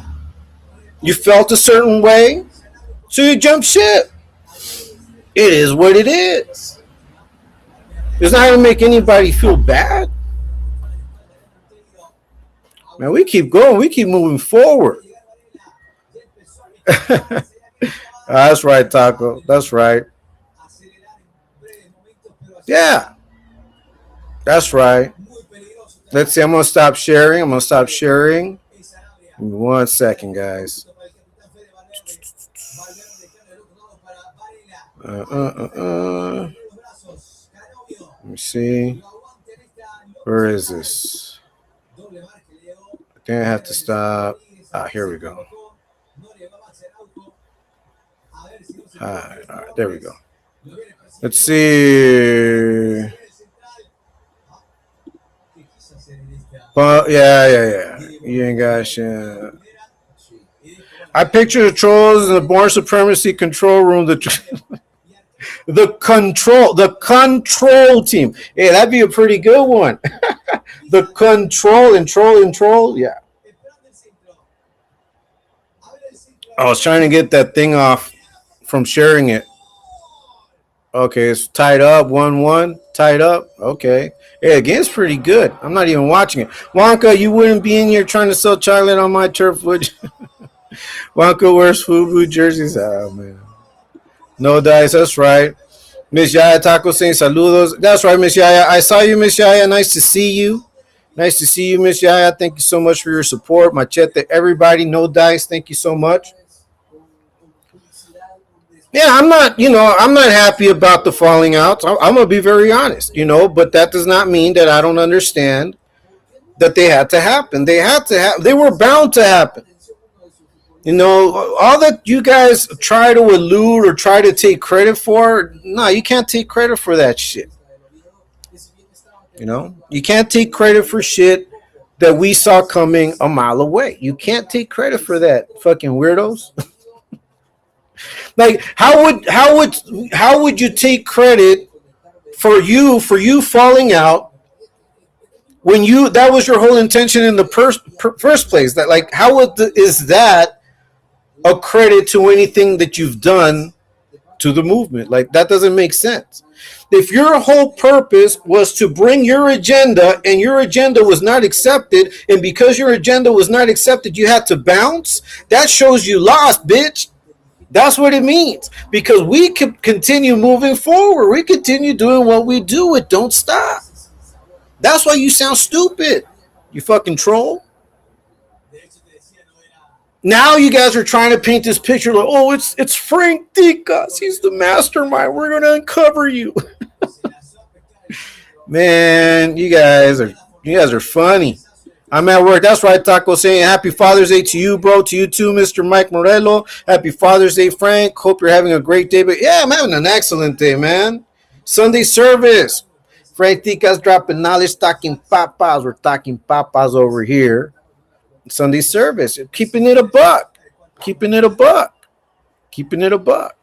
You felt a certain way, so you jump ship. It is what it is. It's not going to make anybody feel bad. Man, we keep going. We keep moving forward. That's right, Taco. That's right. Yeah. That's right. Let's see. I'm going to stop sharing. I'm going to stop sharing. Give me 1 second, guys. Let me see. Where is this? I think I have to stop. Here we go. All right, there we go. Let's see. Well, yeah. You ain't got shit. I picture the trolls in the Born Supremacy control room. The control team. Hey, that'd be a pretty good one. The control and troll. Yeah. I was trying to get that thing off from sharing it. Okay, it's tied up. 1-1. Tied up. Okay. Hey, again's pretty good. I'm not even watching it. Wonka, you wouldn't be in here trying to sell chocolate on my turf, would you? Wonka wears FUBU jerseys. Oh, man. No dice. That's right. Miss Yaya Taco saying saludos. That's right, Miss Yaya. I saw you, Miss Yaya. Nice to see you. Nice to see you, Miss Yaya. Thank you so much for your support. Machete, everybody. No dice. Thank you so much. Yeah, I'm not happy about the falling out. I'm going to be very honest, but that does not mean that I don't understand that they had to happen. They were bound to happen. All that you guys try to elude or try to take credit for, no, you can't take credit for that shit. You can't take credit for shit that we saw coming a mile away. You can't take credit for that, fucking weirdos. Like, how would you take credit for you falling out when that was your whole intention in the first place? That, like, is that a credit to anything that you've done to the movement? Like, that doesn't make sense. If your whole purpose was to bring your agenda and your agenda was not accepted, and because your agenda was not accepted, you had to bounce, that shows you lost, bitch. That's what it means. Because we can continue moving forward. We continue doing what we do. It don't stop. That's why you sound stupid, you fucking troll. Now you guys are trying to paint this picture like, oh, it's Frank Dicas. He's the mastermind. We're going to uncover you. Man, you guys are funny. I'm at work. That's right, Taco saying happy Father's Day to you, bro. To you too, Mr. Mike Morello. Happy Father's Day, Frank. Hope you're having a great day. But yeah, I'm having an excellent day, man. Sunday service. Frank Ticas dropping knowledge, talking papas. We're talking papas over here. Sunday service. Keeping it a buck. Keeping it a buck. Keeping it a buck.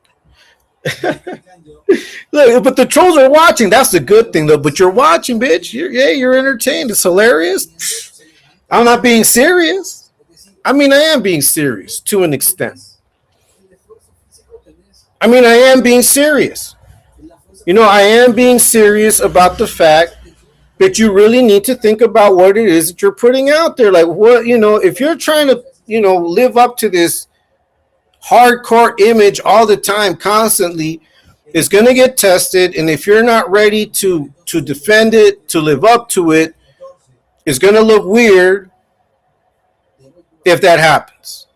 Look, but the trolls are watching. That's the good thing, though. But you're watching, bitch. You're entertained. It's hilarious. I'm not being serious. I mean, I am being serious to an extent. I mean, I am being serious. I am being serious about the fact that you really need to think about what it is that you're putting out there. Like, if you're trying to, live up to this hardcore image all the time, constantly, it's going to get tested. And if you're not ready to defend it, to live up to it, it's going to look weird if that happens.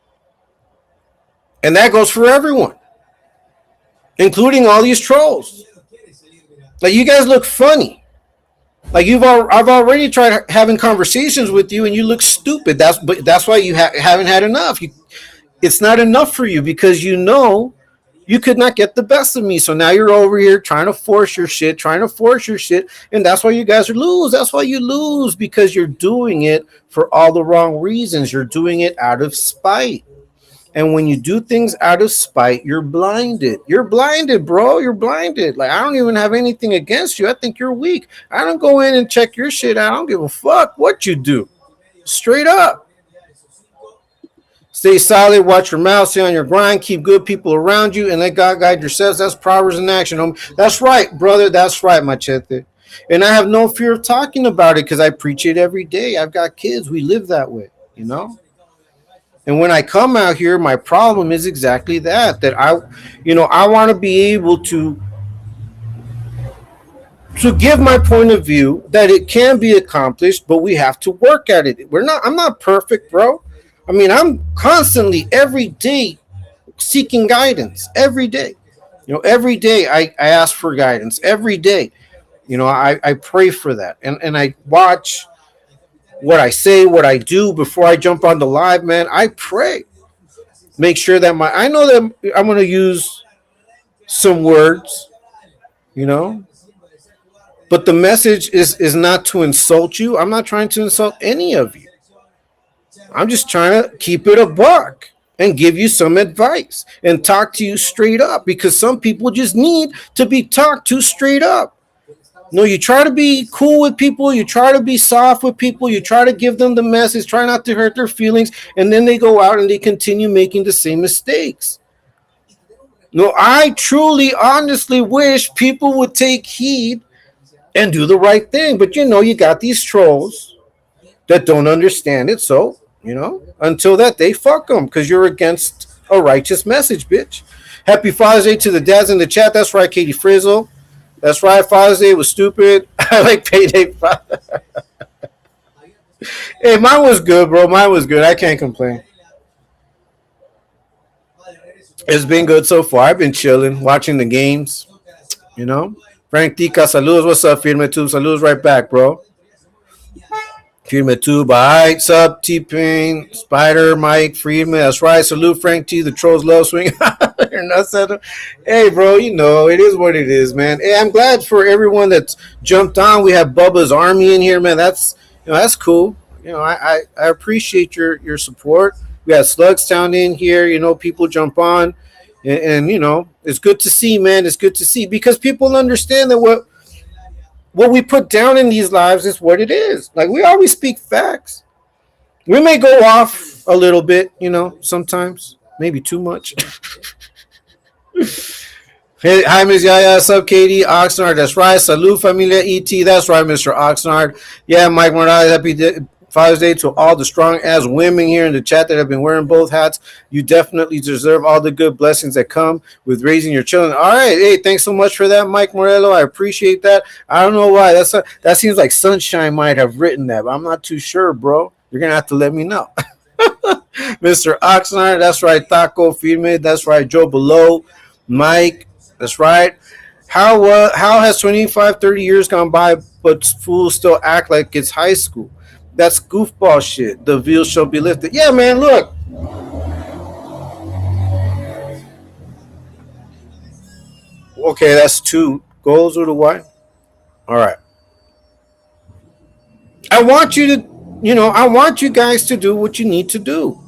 And that goes for everyone, including all these trolls. Like, you guys look funny. Like, I've already tried having conversations with you, and you look stupid. That's why you haven't had enough. It's not enough for you because you could not get the best of me. So now you're over here trying to force your shit, and that's why you guys are lose. That's why you lose, because you're doing it for all the wrong reasons. You're doing it out of spite. And when you do things out of spite, you're blinded. You're blinded, bro. You're blinded. Like, I don't even have anything against you. I think you're weak. I don't go in and check your shit out. I don't give a fuck what you do. Straight up. Stay solid, watch your mouth, stay on your grind, keep good people around you, and let God guide your steps. That's Proverbs in action, homie. That's right, brother. That's right, machete. And I have no fear of talking about it because I preach it every day. I've got kids. We live that way. And when I come out here, my problem is exactly that I want to be able to give my point of view that it can be accomplished, but we have to work at it. I'm not perfect, bro. I mean, I'm constantly every day seeking guidance every day. Every day I ask for guidance every day. I pray for that. And I watch what I say, what I do before I jump on the live, man. I pray. Make sure that I know that I'm going to use some words, but the message is not to insult you. I'm not trying to insult any of you. I'm just trying to keep it a buck and give you some advice and talk to you straight up, because some people just need to be talked to straight up. No, you try to be cool with people, you try to be soft with people, you try to give them the message, try not to hurt their feelings, and then they go out and they continue making the same mistakes. No, I truly, honestly wish people would take heed and do the right thing. But you got these trolls that don't understand it, so until that day, fuck them, because you're against a righteous message, bitch. Happy Father's Day to the dads in the chat. That's right, Katie Frizzle. That's right, Father's Day was stupid. I like Payday. Hey, mine was good, bro. Mine was good. I can't complain. It's been good so far. I've been chilling, watching the games. Frank Tica, saludos. What's up, Firme Tube? Saludos right back, bro. Firme Tube, alright. Sub, T-Pain, Spider, Mike, Friedman. That's right. Salute, Frank T. The trolls love swing. Hey, bro, it is what it is, man. Hey, I'm glad for everyone that's jumped on. We have Bubba's Army in here, man. That's cool. I appreciate your support. We have Slugstown in here. People jump on, and it's good to see, man. It's good to see, because people understand that what we put down in these lives is what it is. Like, we always speak facts. We may go off a little bit, sometimes, maybe too much. Hey, hi, Ms. Yaya. What's up, Katie? Oxnard, that's right. Salud, Familia ET. That's right, Mr. Oxnard. Yeah, Mike Morales, happy Father's Day to all the strong-ass women here in the chat that have been wearing both hats. You definitely deserve all the good blessings that come with raising your children. All right. Hey, thanks so much for that, Mike Morello. I appreciate that. I don't know why. That seems like Sunshine might have written that, but I'm not too sure, bro. You're going to have to let me know. Mr. Oxnard, that's right. Taco Firme, that's right. Joe Below, Mike, that's right. How has 25, 30 years gone by, but fools still act like it's high school? That's goofball shit. The veil shall be lifted. Yeah, man, look. Okay, that's two goals or the what? All right. I want you to, I want you guys to do what you need to do.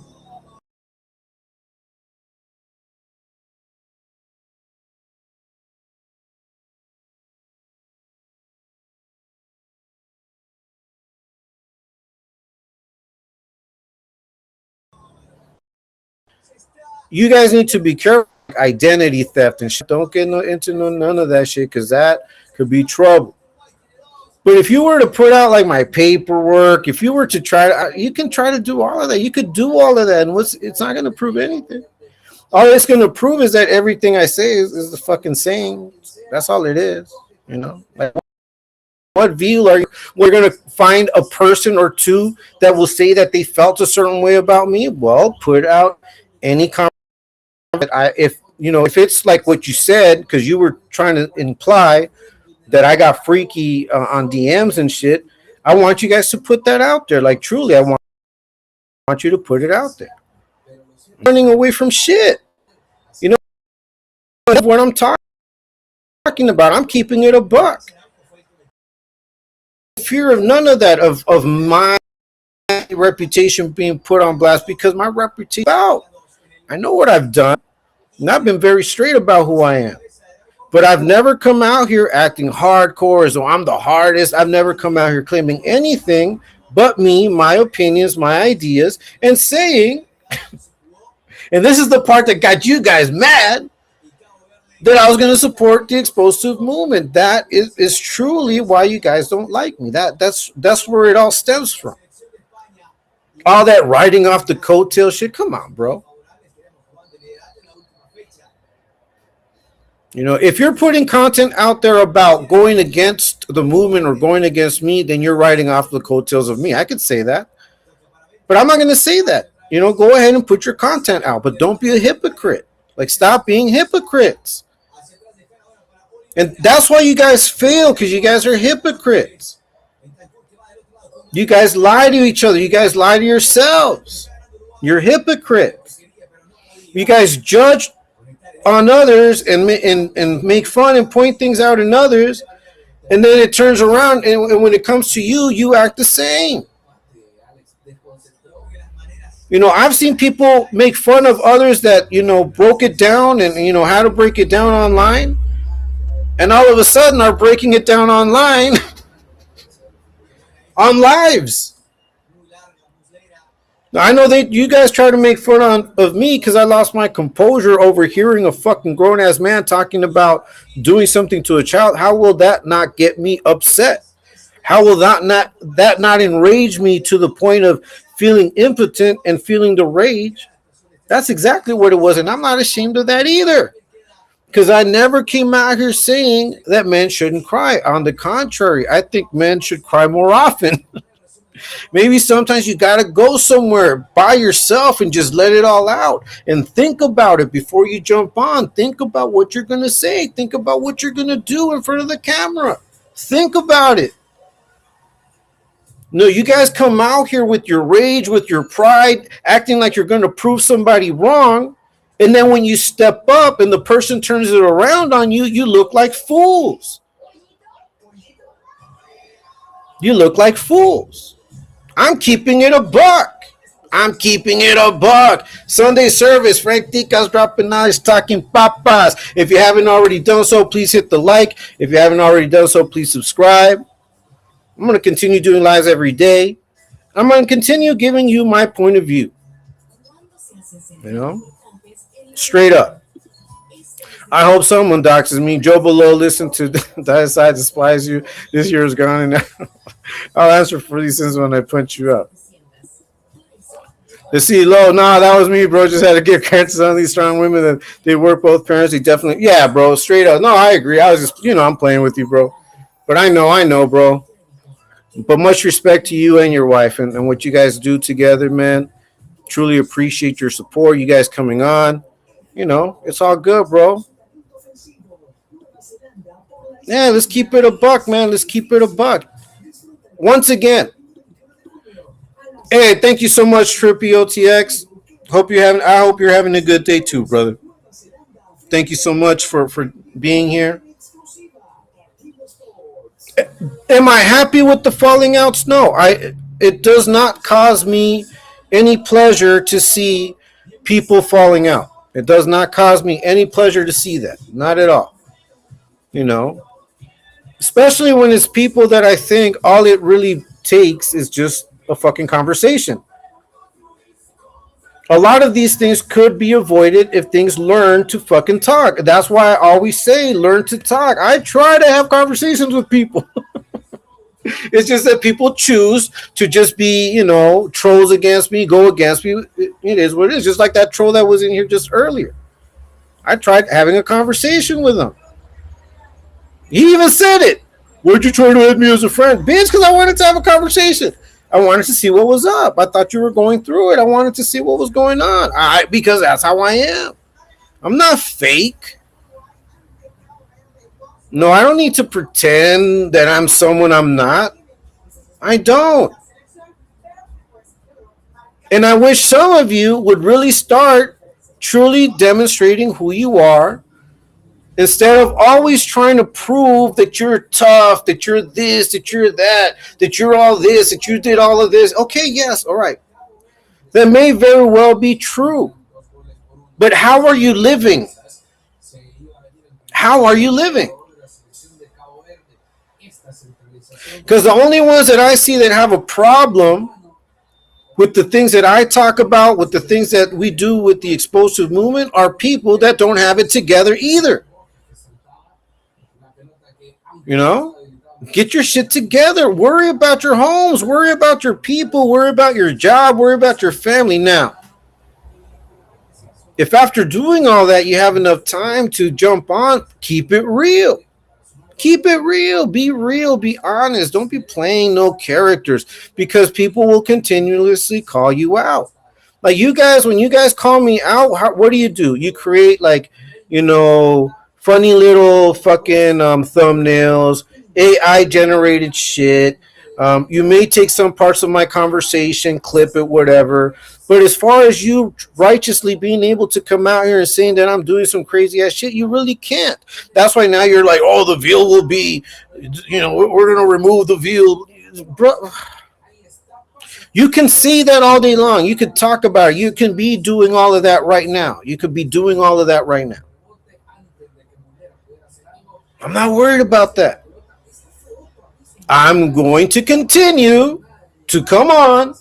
You guys need to be careful. Identity theft and shit. Don't get into none of that shit because that could be trouble. But if you were to put out like my paperwork, if you were to try to, you can try to do all of that. You could do all of that, and it's not going to prove anything. All it's going to prove is that everything I say is the fucking same. That's all it is. Like what view are you? We're going to find a person or two that will say that they felt a certain way about me. Well, put out any comment. If it's like what you said, because you were trying to imply that I got freaky on DMs and shit. I want you guys to put that out there. Like truly, I want you to put it out there. Running away from shit. You know what I'm talking about. I'm keeping it a buck. Fear of none of that of my reputation being put on blast because my reputation out. I know what I've done, and I've been very straight about who I am. But I've never come out here acting hardcore as though I'm the hardest. I've never come out here claiming anything but me, my opinions, my ideas, and saying, and this is the part that got you guys mad, that I was going to support the explosive movement. That is truly why you guys don't like me. That's where it all stems from. All that riding off the coattail shit. Come on, bro. If you're putting content out there about going against the movement or going against me, then you're riding off the coattails of me. I could say that, but I'm not going to say that. Go ahead and put your content out, but don't be a hypocrite. Like, stop being hypocrites. And that's why you guys fail, because you guys are hypocrites. You guys lie to each other. You guys lie to yourselves. You're hypocrites. You guys judge on others and make fun and point things out in others, and then it turns around and when it comes to you, you act the same. I've seen people make fun of others that broke it down and how to break it down online, and all of a sudden are breaking it down online on lives. I know that you guys try to make fun of me because I lost my composure over hearing a fucking grown ass man talking about doing something to a child. How will that not get me upset? How will that not enrage me to the point of feeling impotent and feeling the rage? That's exactly what it was, and I'm not ashamed of that either. Because I never came out here saying that men shouldn't cry. On the contrary, I think men should cry more often. Maybe sometimes you got to go somewhere by yourself and just let it all out and think about it before you jump on. Think about what you're going to say. Think about what you're going to do in front of the camera. Think about it. No, you guys come out here with your rage, with your pride, acting like you're going to prove somebody wrong. And then when you step up and the person turns it around on you, you look like fools. You look like fools. I'm keeping it a buck. I'm keeping it a buck. Sunday service, Frank Ftdk's dropping knowledge, talking papas. If you haven't already done so, please hit the like. If you haven't already done so, please subscribe. I'm going to continue doing lives every day. I'm going to continue giving you my point of view. Straight up. I hope someone doxes me. Joe Below, listen to that side despise you. This year is gone, and I'll answer for these things when I punch you up. The CeeLo, nah, that was me, bro. Just had to give credit to some of these strong women that they work both parents. They definitely, yeah, bro, straight up. No, I agree. I was just, I'm playing with you, bro. But I know, bro. But much respect to you and your wife and what you guys do together, man. Truly appreciate your support. You guys coming on. It's all good, bro. Yeah, let's keep it a buck, man. Let's keep it a buck. Once again, Hey, thank you so much, Trippy OTX. I hope you're having a good day too, brother. Thank you so much for being here. Am I happy with the falling outs? No, I. It does not cause me any pleasure to see people falling out. It does not cause me any pleasure to see that. Not at all. You know, especially when it's people that I think all it really takes is just a fucking conversation. A lot of these things could be avoided if things learn to fucking talk. That's why I always say learn to talk. I try to have conversations with people. It's just that people choose to just be, trolls against me, go against me. It is what it is. Just like that troll that was in here just earlier. I tried having a conversation with him. He even said it. Why'd you try to add me as a friend? Bitch, because I wanted to have a conversation. I wanted to see what was up. I thought you were going through it. I wanted to see what was going on. Because that's how I am. I'm not fake. No, I don't need to pretend that I'm someone I'm not. I don't. And I wish some of you would really start truly demonstrating who you are instead of always trying to prove that you're tough, that you're this, that you're that you're all this, that you did all of this. Okay, yes, all right. That may very well be true. But how are you living? How are you living? Because the only ones that I see that have a problem with the things that I talk about, with the things that we do with the explosive movement, are people that don't have it together either. You know? Get your shit together. Worry about your homes. Worry about your people. Worry about your job. Worry about your family. Now, if after doing all that you have enough time to jump on, keep it real. Keep it real. Be real. Be honest. Don't be playing no characters because people will continuously call you out. Like you guys, when you guys call me out, what do? You create like, funny little fucking thumbnails, AI generated shit. You may take some parts of my conversation, clip it, whatever. But as far as you righteously being able to come out here and saying that I'm doing some crazy ass shit, you really can't. That's why now you're like, oh, the view will be, we're gonna remove the view, bro. You can see that all day long. You could talk about it. You can be doing all of that right now. You could be doing all of that right now. I'm not worried about that. I'm going to continue to come on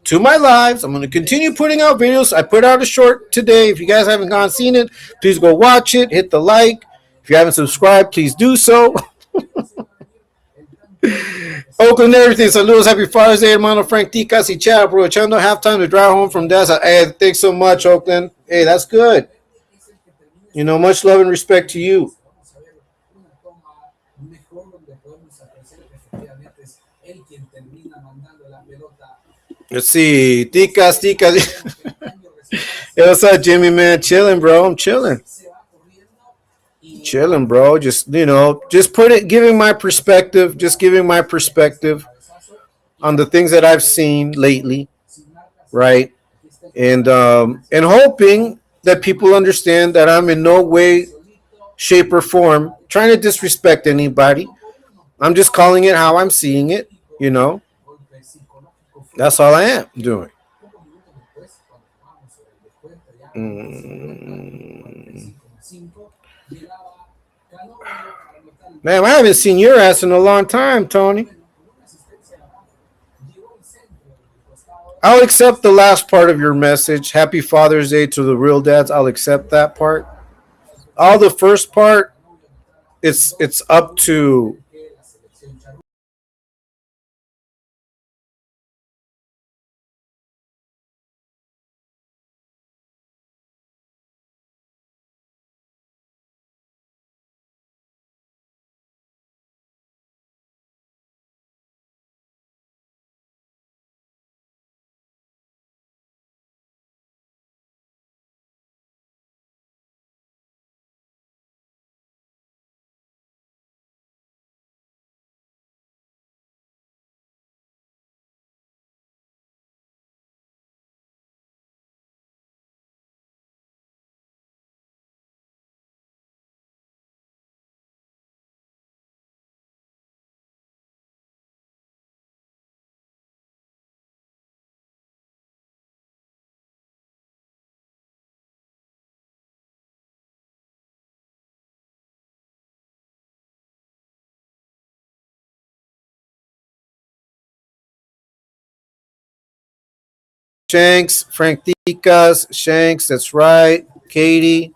to my lives. I'm going to continue putting out videos. I put out a short today. If you guys haven't gone seen it, please go watch it. Hit the like. If you haven't subscribed, please do so. Oakland, everything. Saludos. Happy Father's Day, hermano Frank Ticas y Chad. Aprovechando halftime to drive home from Dallas. Hey, thanks so much, Oakland. Hey, that's good. Much love and respect to you. Let's see. Ticas, Ticas. Hey, what's up, Jimmy, man? Chilling, bro. I'm chilling. Chilling, bro. Just giving my perspective, on the things that I've seen lately, right? And hoping that people understand that I'm in no way, shape, or form trying to disrespect anybody. I'm just calling it how I'm seeing it. You know, that's all I am doing. Mm. Man, I haven't seen your ass in a long time, Tony. I'll accept the last part of your message. Happy Father's Day to the real dads. I'll accept that part. All the first part, it's up to Shanks, Frank Ticas, Shanks, that's right. Katie.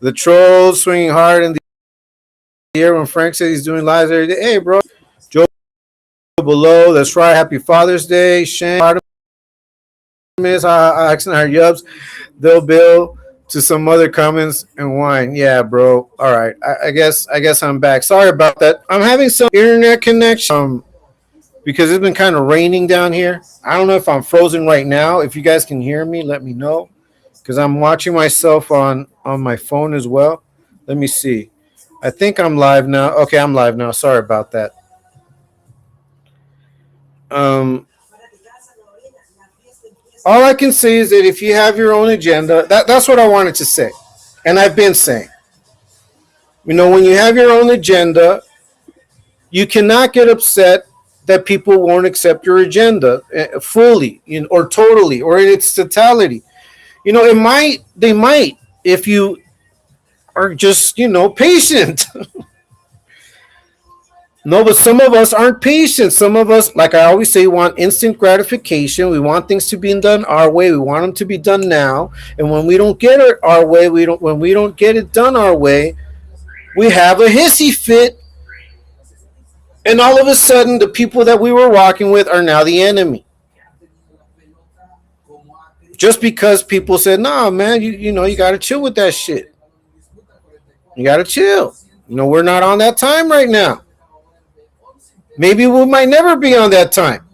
The trolls swinging hard in the air when Frank said he's doing lives every day. Hey, bro. Joe below, that's right. Happy Father's Day. Shanks, Artemis, Axon, our Yubs. They'll bill to some other comments and wine. Yeah, bro. All right. I guess I'm back. Sorry about that. I'm having some internet connection. Because it's been kind of raining down here. I don't know if I'm frozen right now. If you guys can hear me, let me know. Because I'm watching myself on my phone as well. Let me see. I think I'm live now. Okay, I'm live now. Sorry about that. Um, all I can say is that if you have your own agenda, that's what I wanted to say. And I've been saying. When you have your own agenda, you cannot get upset that people won't accept your agenda fully or totally or in its totality. They might if you are just, patient. No, but some of us aren't patient. Some of us, like I always say, want instant gratification. We want things to be done our way. We want them to be done now. And when we don't get it our way, when we don't get it done our way, we have a hissy fit. And all of a sudden, the people that we were walking with are now the enemy. Just because people said, "Nah, man, you got to chill with that shit. You got to chill. We're not on that time right now. Maybe we might never be on that time.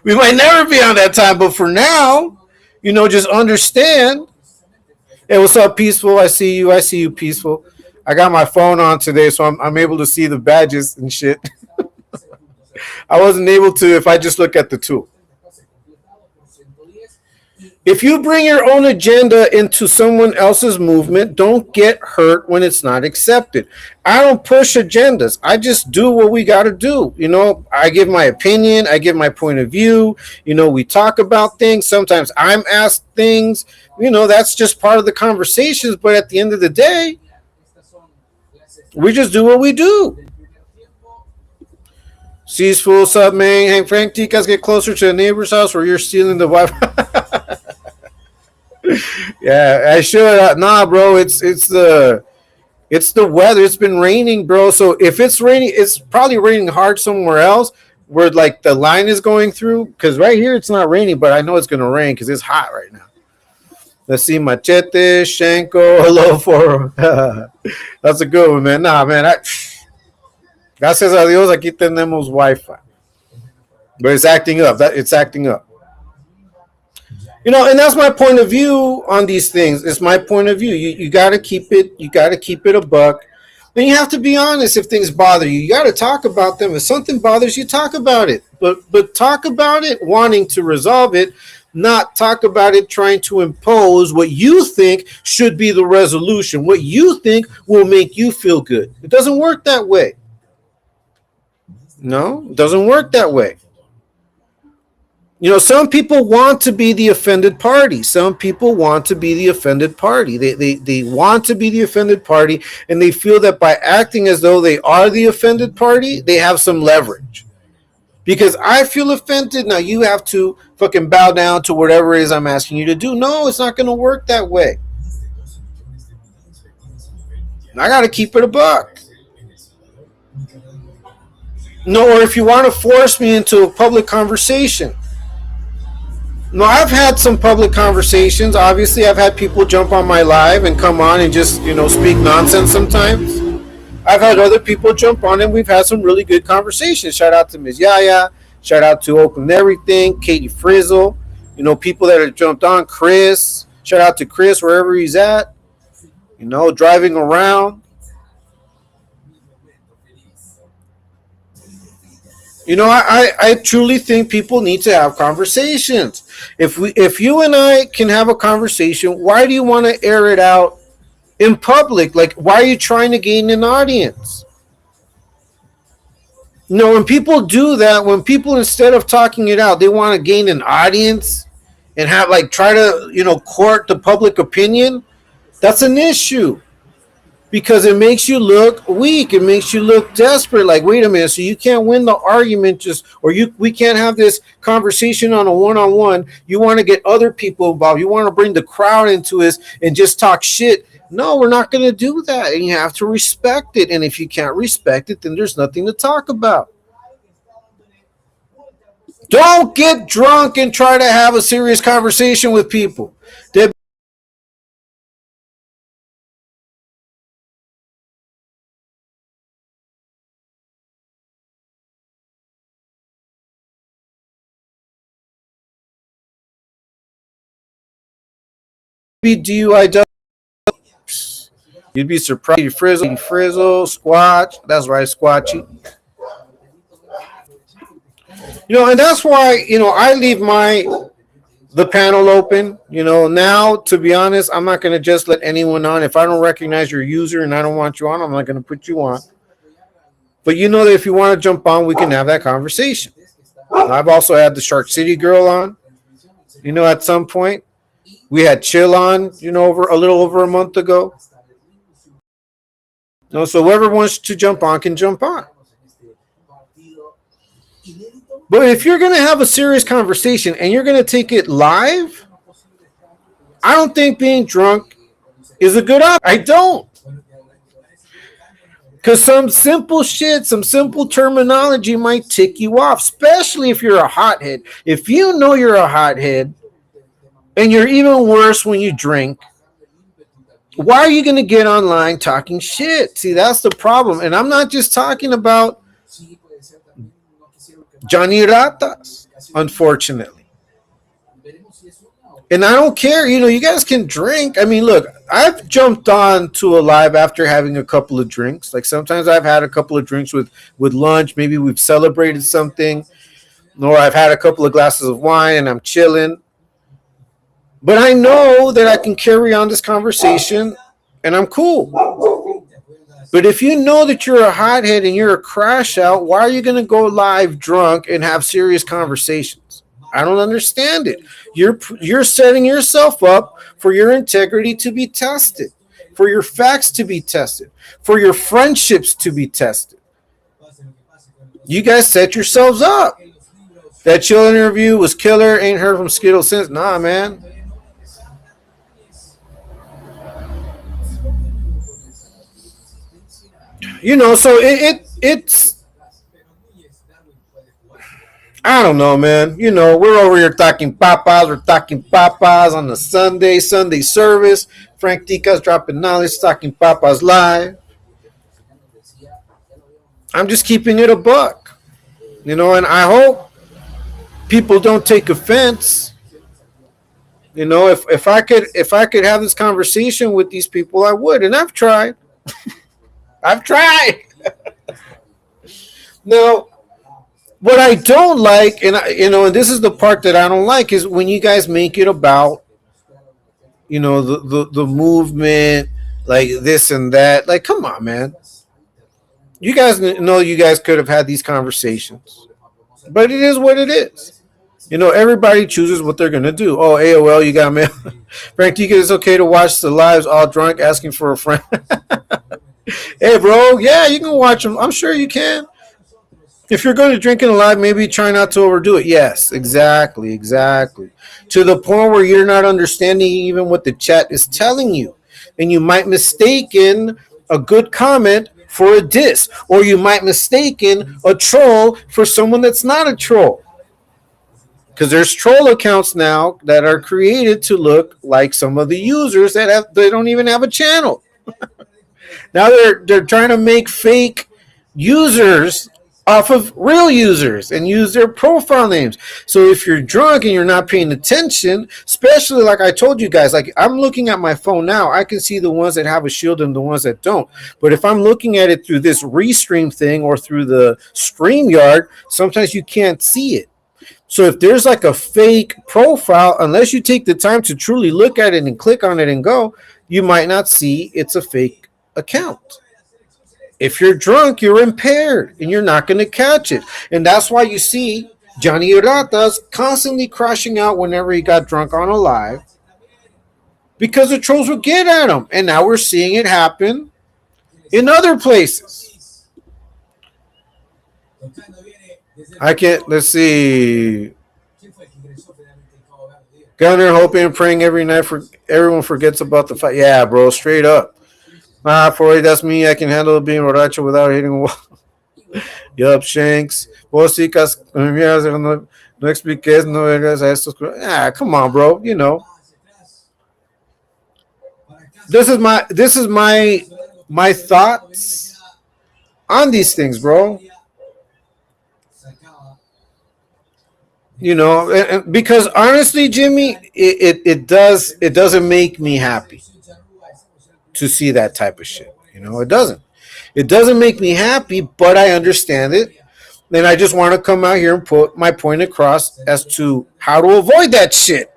We might never be on that time, but for now, just understand." Hey, what's up, Peaceful? I see you. I see you, Peaceful. I got my phone on today, so I'm able to see the badges and shit. I wasn't able to if I just look at the tool. If you bring your own agenda into someone else's movement, don't get hurt when it's not accepted. I don't push agendas. I just do what we got to do. I give my opinion. I give my point of view. We talk about things. Sometimes I'm asked things. That's just part of the conversations. But at the end of the day, we just do what we do. Sees full sub man. Hey, Frank Ticas, get closer to the neighbor's house where you're stealing the Wi-Fi. Yeah, I should. Nah, bro. It's the weather. It's been raining, bro. So if it's raining, it's probably raining hard somewhere else where like the line is going through. Because right here it's not raining, but I know it's gonna rain because it's hot right now. Let's see, Machete, Shanko, hello for. That's a good one, man. Nah, man. Gracias a Dios, aquí tenemos Wi-Fi, but it's acting up. It's acting up. And that's my point of view on these things. It's my point of view. You got to keep it. You got to keep it a buck. Then you have to be honest. If things bother you, you got to talk about them. If something bothers you, talk about it. But talk about it wanting to resolve it, not talk about it trying to impose what you think should be the resolution, what you think will make you feel good. It doesn't work that way. No, it doesn't work that way. Some people want to be the offended party. Some people want to be the offended party. They want to be the offended party, and they feel that by acting as though they are the offended party, they have some leverage. Because I feel offended, now you have to fucking bow down to whatever it is I'm asking you to do. No, it's not going to work that way. I got to keep it a buck. No, or if you want to force me into a public conversation. No, I've had some public conversations. Obviously, I've had people jump on my live and come on and just, speak nonsense sometimes. I've had other people jump on and we've had some really good conversations. Shout out to Ms. Yaya. Shout out to Open Everything, Katie Frizzle. People that have jumped on. Chris. Shout out to Chris wherever he's at. Driving around. I truly think people need to have conversations. If you and I can have a conversation, why do you want to air it out in public? Like, why are you trying to gain an audience? When people do that, when people instead of talking it out, they want to gain an audience and try to court the public opinion, that's an issue. because it makes you look weak. It makes you look desperate. Like, wait a minute, so you can't win the argument just, or we can't have this conversation on a one-on-one. You want to get other people involved. You want to bring the crowd into this and just talk shit. No, we're not going to do that. And you have to respect it. And if you can't respect it, then there's nothing to talk about. Don't get drunk and try to have a serious conversation with people. They be DUI. You'd be surprised. Frizzle, Squatch. That's right, Squatchy. And that's why I leave the panel open. Now, to be honest, I'm not going to just let anyone on. If I don't recognize your user and I don't want you on, I'm not going to put you on. But that if you want to jump on, we can have that conversation. I've also had the Shark City girl on. At some point, we had Chill on. Over a little over a month ago. So whoever wants to jump on can jump on. But if you're going to have a serious conversation and you're going to take it live, I don't think being drunk is a good option. I don't. Because some simple shit, some simple terminology might tick you off, especially if you're a hothead. If you know you're a hothead and you're even worse when you drink, why are you going to get online talking shit? See, that's the problem. And I'm not just talking about Johnny Ratas, unfortunately. And I don't care. You guys can drink. I mean, look, I've jumped on to a live after having a couple of drinks. Like sometimes I've had a couple of drinks with lunch. Maybe we've celebrated something. Or I've had a couple of glasses of wine and I'm chilling. But I know that I can carry on this conversation and I'm cool. But if you know that you're a hothead and you're a crash out, why are you going to go live drunk and have serious conversations? I don't understand it. You're setting yourself up for your integrity to be tested, for your facts to be tested, for your friendships to be tested. You guys set yourselves up. That Chill interview was killer. Ain't heard from Skittle since. Nah, man. So it's I don't know, man. We're over here talking papas. We're talking papas on the Sunday service. Frank Tica's dropping knowledge, talking papas live. I'm just keeping it a buck, and I hope people don't take offense. If I could have this conversation with these people, I would, and I've tried. I've tried. Now, what I don't like, and this is the part that I don't like, is when you guys make it about, the movement, like this and that. Like, come on, man. You guys know you guys could have had these conversations, but it is what it is. Everybody chooses what they're gonna do. Oh, AOL, you got mail. Frank, do you think it's okay to watch the lives all drunk, asking for a friend? Hey, bro, yeah, you can watch them. I'm sure you can. If you're going to drink it live, maybe try not to overdo it. Yes, exactly. To the point where you're not understanding even what the chat is telling you. And you might mistaken a good comment for a diss. Or you might mistaken a troll for someone that's not a troll. Because there's troll accounts now that are created to look like some of the users they don't even have a channel. Now they're trying to make fake users off of real users and use their profile names. So if you're drunk and you're not paying attention, especially like I told you guys, like I'm looking at my phone now, I can see the ones that have a shield and the ones that don't. But if I'm looking at it through this restream thing or through the StreamYard, sometimes you can't see it. So if there's like a fake profile, unless you take the time to truly look at it and click on it and go, you might not see it's a fake account. If you're drunk, you're impaired and you're not going to catch it. And that's why you see Johnny Ratas constantly crashing out whenever he got drunk on a live because the trolls would get at him. And now we're seeing it happen in other places. I can't. Let's see. Gunner hoping and praying every night for everyone forgets about the fight. Yeah, bro, straight up. For that's me. I can handle being borracho without hitting a wall. Yup, Shanks. Vos chicas, no, no expliques, no vengas a estos. Ah, come on, bro. You know, this is my thoughts on these things, bro. You know, because honestly, Jimmy, it doesn't make me happy to see that type of shit. You know, it doesn't. It doesn't make me happy, but I understand it. And I just want to come out here and put my point across as to how to avoid that shit.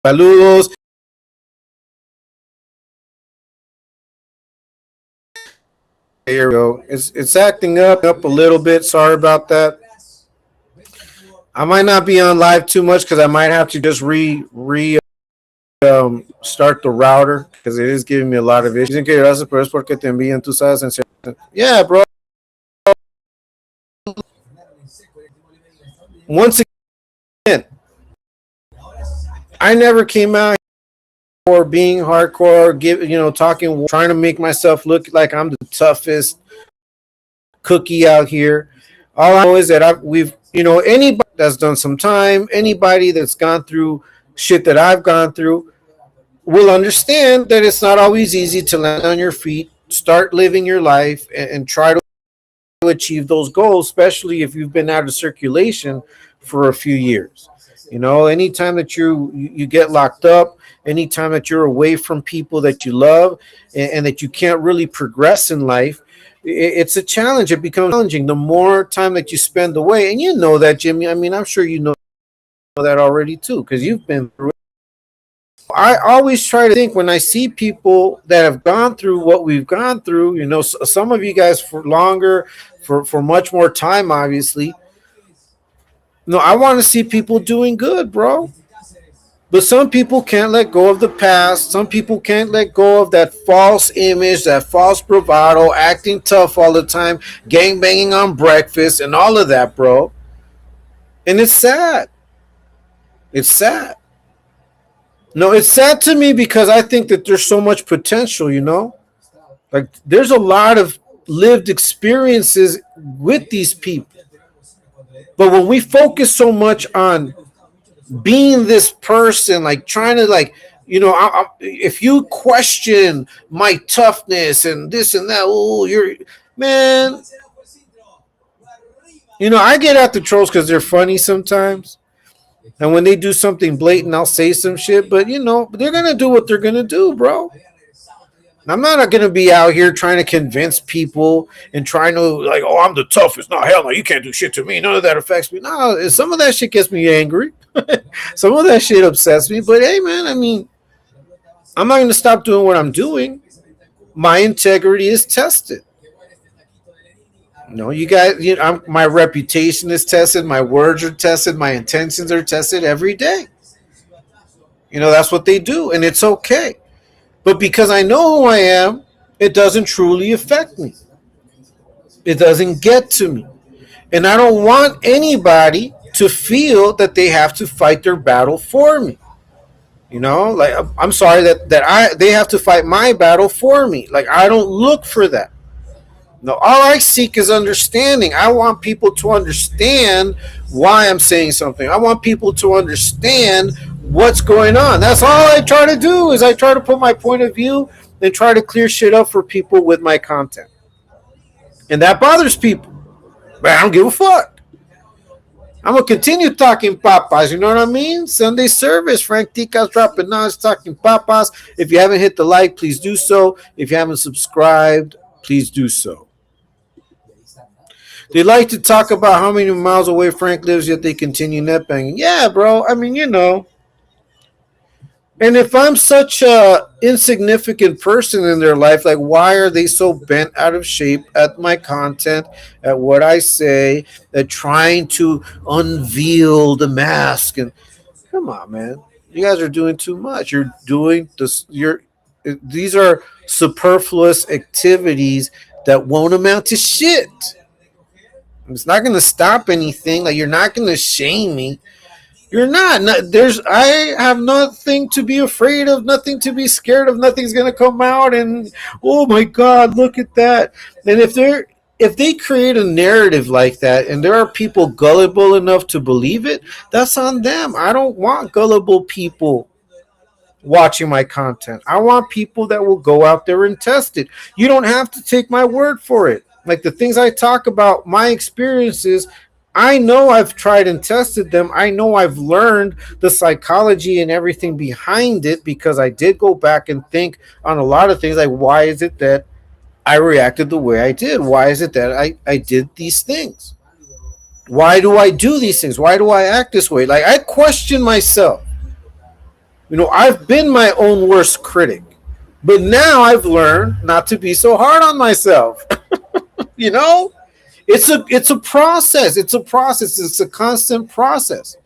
Saludos. Here we go. It's acting up a little bit. Sorry about that. I might not be on live too much because I might have to just re start the router because it is giving me a lot of issues. Dicen que gracias, pero es porque te envían, tú sabes. Yeah, bro. Once again, I never came out for being hardcore, talking, trying to make myself look like I'm the toughest cookie out here. All I know is that anybody that's done some time, anybody that's gone through shit that I've gone through, will understand that it's not always easy to land on your feet, start living your life, and try to achieve those goals, especially if you've been out of circulation for a few years. You know, anytime that you get locked up, anytime that you're away from people that you love, and that you can't really progress in life, it's a challenge. It becomes challenging the more time that you spend away. And you know that, Jimmy. I mean, I'm sure you know that already too, because you've been through it. I always try to think when I see people that have gone through what we've gone through, some of you guys for longer, for much more time, obviously. No, I want to see people doing good, bro. But some people can't let go of the past. Some people can't let go of that false image, that false bravado, acting tough all the time, gang banging on breakfast, and all of that, bro. And it's sad. It's sad. No, it's sad to me because I think that there's so much potential, Like, there's a lot of lived experiences with these people. But when we focus so much on being this person, like trying to, like, if you question my toughness and this and that, oh, you're, man, I get at the trolls because they're funny sometimes. And when they do something blatant, I'll say some shit. But, they're going to do what they're going to do, bro. I'm not going to be out here trying to convince people and trying to, like, oh, I'm the toughest. No, hell no, you can't do shit to me. None of that affects me. No, some of that shit gets me angry. Some of that shit upsets me. But, hey, man, I mean, I'm not going to stop doing what I'm doing. My integrity is tested. No, you guys, my reputation is tested. My words are tested. My intentions are tested every day. That's what they do. And it's okay. But because I know who I am, it doesn't truly affect me. It doesn't get to me. And I don't want anybody to feel that they have to fight their battle for me. Like, I'm sorry that they have to fight my battle for me. Like, I don't look for that. No, all I seek is understanding. I want people to understand why I'm saying something. I want people to understand what's going on. That's all I try to do, is I try to put my point of view and try to clear shit up for people with my content. And that bothers people. But I don't give a fuck. I'm gonna continue talking papas. You know what I mean? Sunday service. Frank Tica's dropping knowledge, talking papas. If you haven't hit the like, please do so. If you haven't subscribed, please do so. They like to talk about how many miles away Frank lives, yet they continue net banging. Yeah, bro. I mean, you know. And if I'm such a insignificant person in their life, like why are they so bent out of shape at my content, at what I say, at trying to unveil the mask? And come on, man, you guys are doing too much. You're doing this. These are superfluous activities that won't amount to shit. It's not going to stop anything. Like you're not going to shame me. You're not. There's. I have nothing to be afraid of. Nothing to be scared of. Nothing's gonna come out. And oh my God, look at that. And if they create a narrative like that, and there are people gullible enough to believe it, that's on them. I don't want gullible people watching my content. I want people that will go out there and test it. You don't have to take my word for it. Like the things I talk about, my experiences, I know I've tried and tested them. I know I've learned the psychology and everything behind it because I did go back and think on a lot of things like why is it that I reacted the way I did? Why is it that I did these things? Why do I do these things? Why do I act this way? Like I question myself. You know, I've been my own worst critic. But now I've learned not to be so hard on myself. You know? It's a process. It's a process. It's a constant process.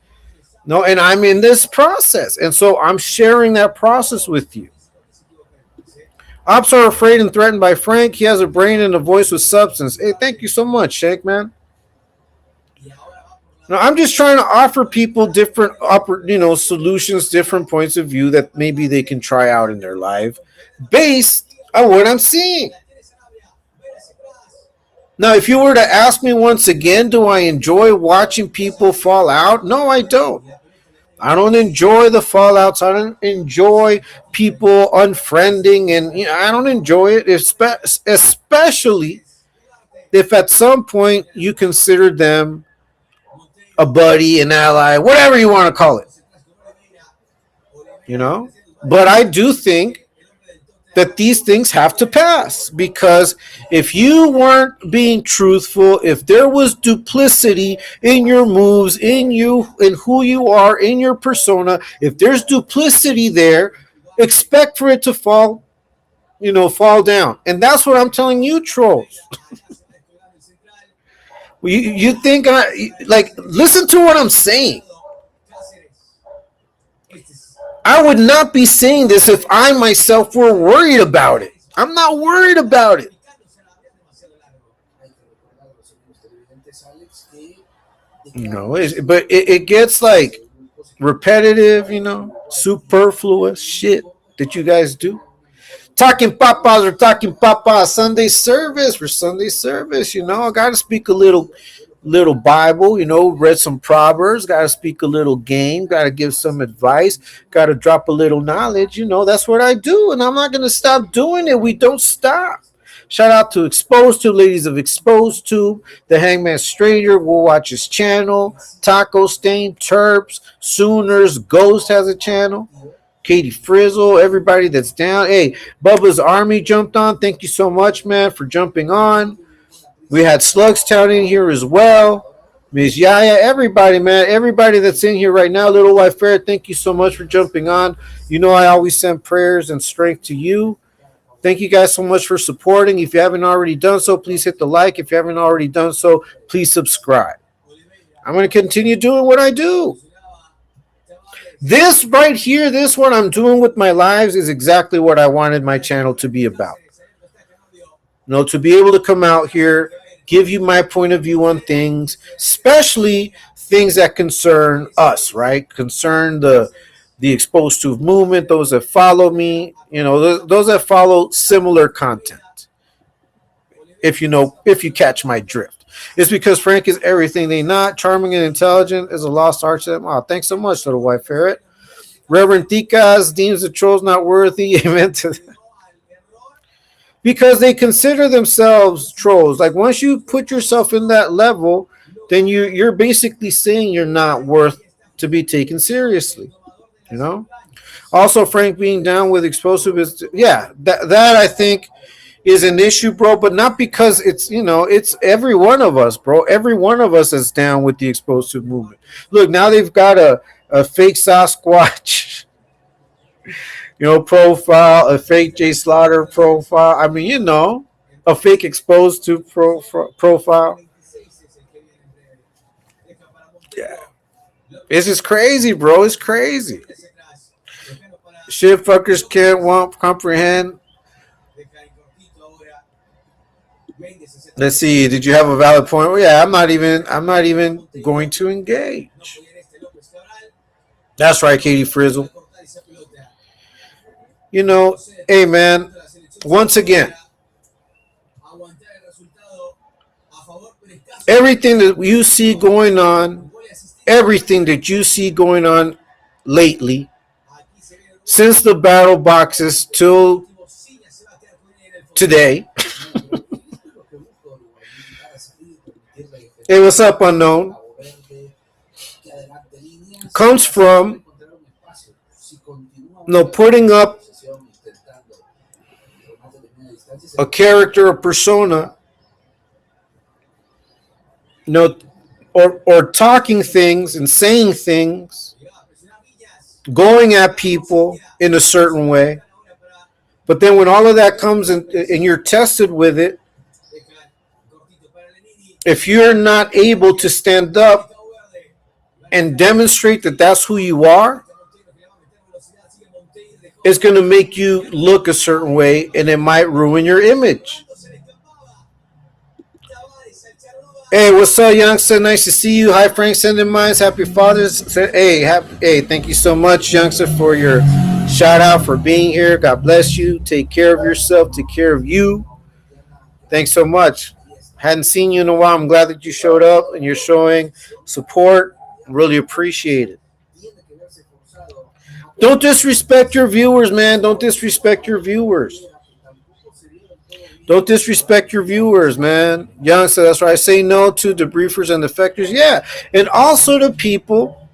No, and I'm in this process. And so I'm sharing that process with you. Ops are afraid and threatened by Frank. He has a brain and a voice with substance. Hey, thank you so much, Shake, man. Now, I'm just trying to offer people different, solutions, different points of view that maybe they can try out in their life based on what I'm seeing. Now, if you were to ask me once again, do I enjoy watching people fall out? No, I don't. I don't enjoy the fallouts. I don't enjoy people unfriending, and I don't enjoy it, especially if at some point you consider them a buddy, an ally, whatever you want to call it. You know, but I do think that these things have to pass because if you weren't being truthful, if there was duplicity in your moves, in you, in who you are, in your persona, if there's duplicity there, expect for it to fall down. And that's what I'm telling you, trolls. You think listen to what I'm saying. I would not be saying this if I myself were worried about it. I'm not worried about it. But it gets like repetitive, superfluous shit that you guys do. Talking papas or talking papas Sunday service for Sunday service. I got to speak a little Bible, read some Proverbs, got to speak a little game, got to give some advice, got to drop a little knowledge. That's what I do, and I'm not going to stop doing it. We don't stop. Shout out to Exposed Tube, ladies of Exposed Tube, the Hangman Stranger. We'll watch his channel. Taco Stain, Terps, Sooners, Ghost has a channel. Katie Frizzle, everybody that's down. Hey, Bubba's Army jumped on. Thank you so much, man, for jumping on. We had Slugs Town in here as well. Ms. Yaya, everybody, man. Everybody that's in here right now. Little Wife Fair, thank you so much for jumping on. I always send prayers and strength to you. Thank you guys so much for supporting. If you haven't already done so, please hit the like. If you haven't already done so, please subscribe. I'm going to continue doing what I do. This right here, this what I'm doing with my lives is exactly what I wanted my channel to be about. To be able to come out here, give you my point of view on things, especially things that concern us, right? Concern the Exposed Tube movement, those that follow me, those that follow similar content. If you catch my drift. It's because Frank is everything they not. Charming and intelligent is a lost art to them. Oh, thanks so much, little white ferret. Reverend Tikas deems the trolls not worthy. Amen to that. Because they consider themselves trolls. Like once you put yourself in that level, then you're basically saying you're not worth to be taken seriously. You know. Also, Frank being down with explosive is, yeah, that I think is an issue, bro. But not because it's, it's every one of us, bro. Every one of us is down with the explosive movement. Look, now they've got a fake Sasquatch, profile, a fake Jay Slaughter profile. I mean, a fake exposed to profile. Yeah, it's just crazy, bro. It's crazy. Shit fuckers can't want comprehend. Let's see. Did you have a valid point? Well, yeah, I'm not even going to engage. That's right, Katie Frizzle. You know, hey man, once again, everything that you see going on, everything that you see going on lately, since the battle boxes till today. Hey, what's up, unknown? Comes from putting up a character, a persona, or talking things and saying things, going at people in a certain way. But then when all of that comes and you're tested with it, if you're not able to stand up and demonstrate that that's who you are, it's going to make you look a certain way and it might ruin your image. Hey, what's up, youngster? Nice to see you. Hi, Frank. Sending mines. Happy Father's. Hey, thank you so much, youngster, for your shout out, for being here. God bless you. Take care of yourself. Take care of you. Thanks so much. Hadn't seen you in a while. I'm glad that you showed up and you're showing support. Really appreciate it. Don't disrespect your viewers, man. Don't disrespect your viewers. Don't disrespect your viewers, man. Young said that's right. Say no to debriefers and defectors. Yeah. And also to people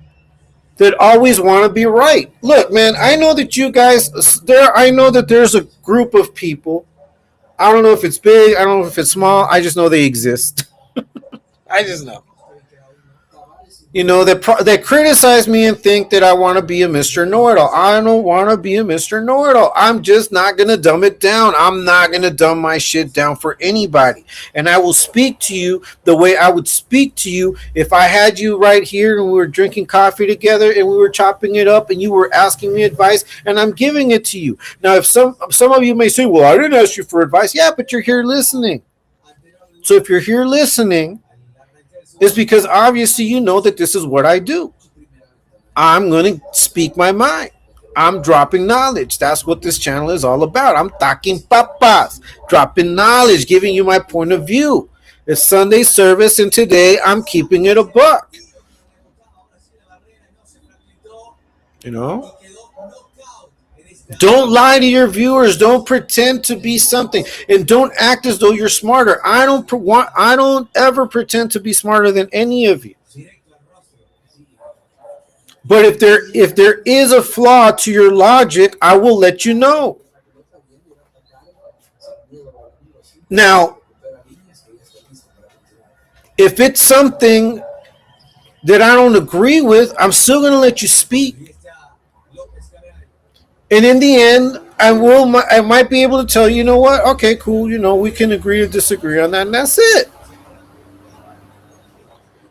that always want to be right. Look, man, I know that you guys I know that there's a group of people. I don't know if it's big, I don't know if it's small. I just know they exist. I just know. That criticize me and think that I want to be a Mr. Know-it-all. I don't want to be a Mr. Know-it-all. I'm just not going to dumb it down. I'm not going to dumb my shit down for anybody. And I will speak to you the way I would speak to you if I had you right here and we were drinking coffee together and we were chopping it up and you were asking me advice and I'm giving it to you. Now, if some of you may say, well, I didn't ask you for advice. Yeah, but you're here listening. So if you're here listening, it's because obviously you know that this is what I do. I'm going to speak my mind. I'm dropping knowledge. That's what this channel is all about. I'm talking papas, dropping knowledge, giving you my point of view. It's Sunday service, and today I'm keeping it a buck. You know? Don't lie to your viewers. Don't pretend to be something, and don't act as though you're smarter. I don't ever pretend to be smarter than any of you. But if there is a flaw to your logic, I will let you know. Now, if it's something that I don't agree with, I'm still going to let you speak. And in the end, I might be able to tell you, you know what? Okay, cool. We can agree or disagree on that, and that's it.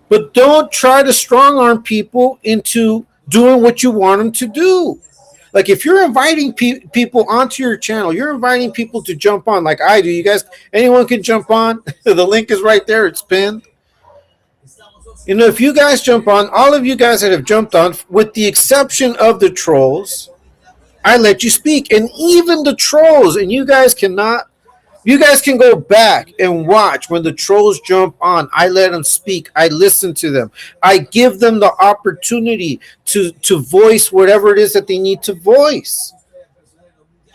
But don't try to strong arm people into doing what you want them to do. Like if you're inviting people onto your channel, you're inviting people to jump on like I do. You guys, anyone can jump on. The link is right there. It's pinned. If you guys jump on, all of you guys that have jumped on, with the exception of the trolls, I let you speak. And even the trolls, and you guys can go back and watch when the trolls jump on. I let them speak. I listen to them. I give them the opportunity to voice whatever it is that they need to voice.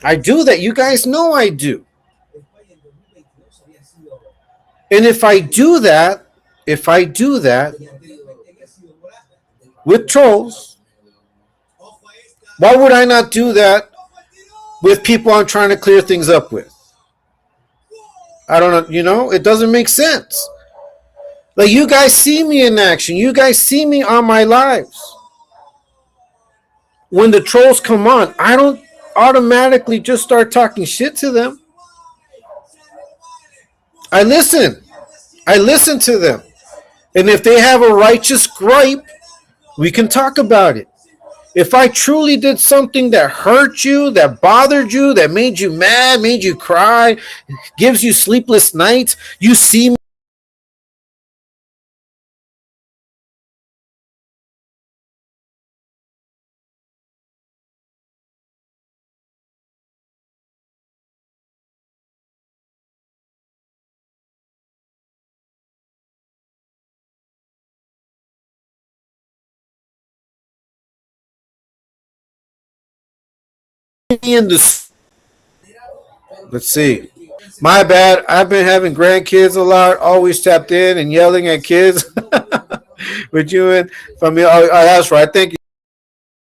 I do that. You guys know I do. And if I do that, if I do that with trolls, why would I not do that with people I'm trying to clear things up with? I don't know. It doesn't make sense. Like, you guys see me in action. You guys see me on my lives. When the trolls come on, I don't automatically just start talking shit to them. I listen. I listen to them. And if they have a righteous gripe, we can talk about it. If I truly did something that hurt you, that bothered you, that made you mad, made you cry, gives you sleepless nights, you see me in the. Let's see. My bad. I've been having grandkids a lot, always tapped in and yelling at kids. With you and from me. Oh, that's right. Thank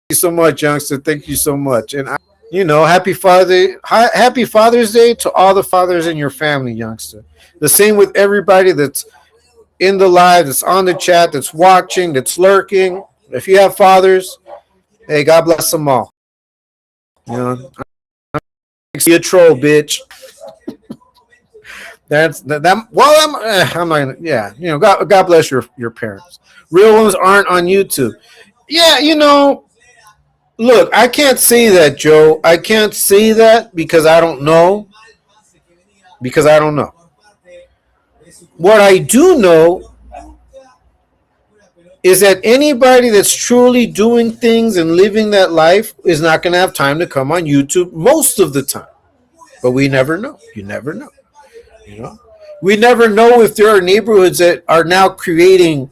you so much, youngster. Thank you so much. And happy Father's Day to all the fathers in your family, youngster. The same with everybody that's in the live, that's on the chat, that's watching, that's lurking. If you have fathers, hey, God bless them all. Be a troll, bitch. That's that. Well, I'm not gonna. Yeah, God bless your parents. Real ones aren't on YouTube. Yeah, look, I can't say that, Joe. I can't say that because I don't know. Because I don't know. What I do know is that anybody that's truly doing things and living that life is not going to have time to come on YouTube most of the time. But we never know. You never know. We never know if there are neighborhoods that are now creating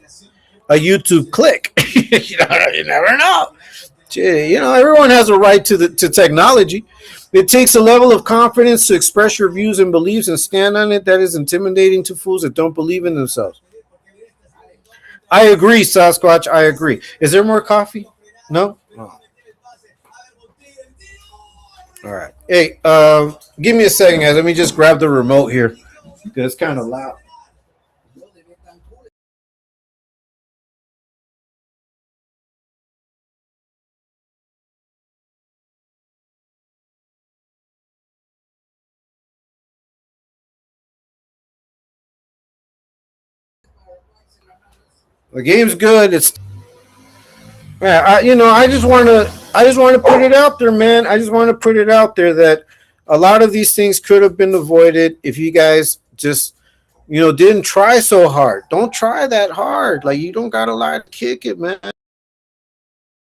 a YouTube click. You never know. Everyone has a right to technology. It takes a level of confidence to express your views and beliefs and stand on it that is intimidating to fools that don't believe in themselves. I agree, Sasquatch. I agree. Is there more coffee? No? Oh. All right. Hey, give me a second, guys. Let me just grab the remote here because it's kind of loud. The game's good. It's yeah. I just want to put it out there, man. I just want to put it out there that a lot of these things could have been avoided if you guys just didn't try so hard. Don't try that hard. Like, you don't got a lot to kick it, man.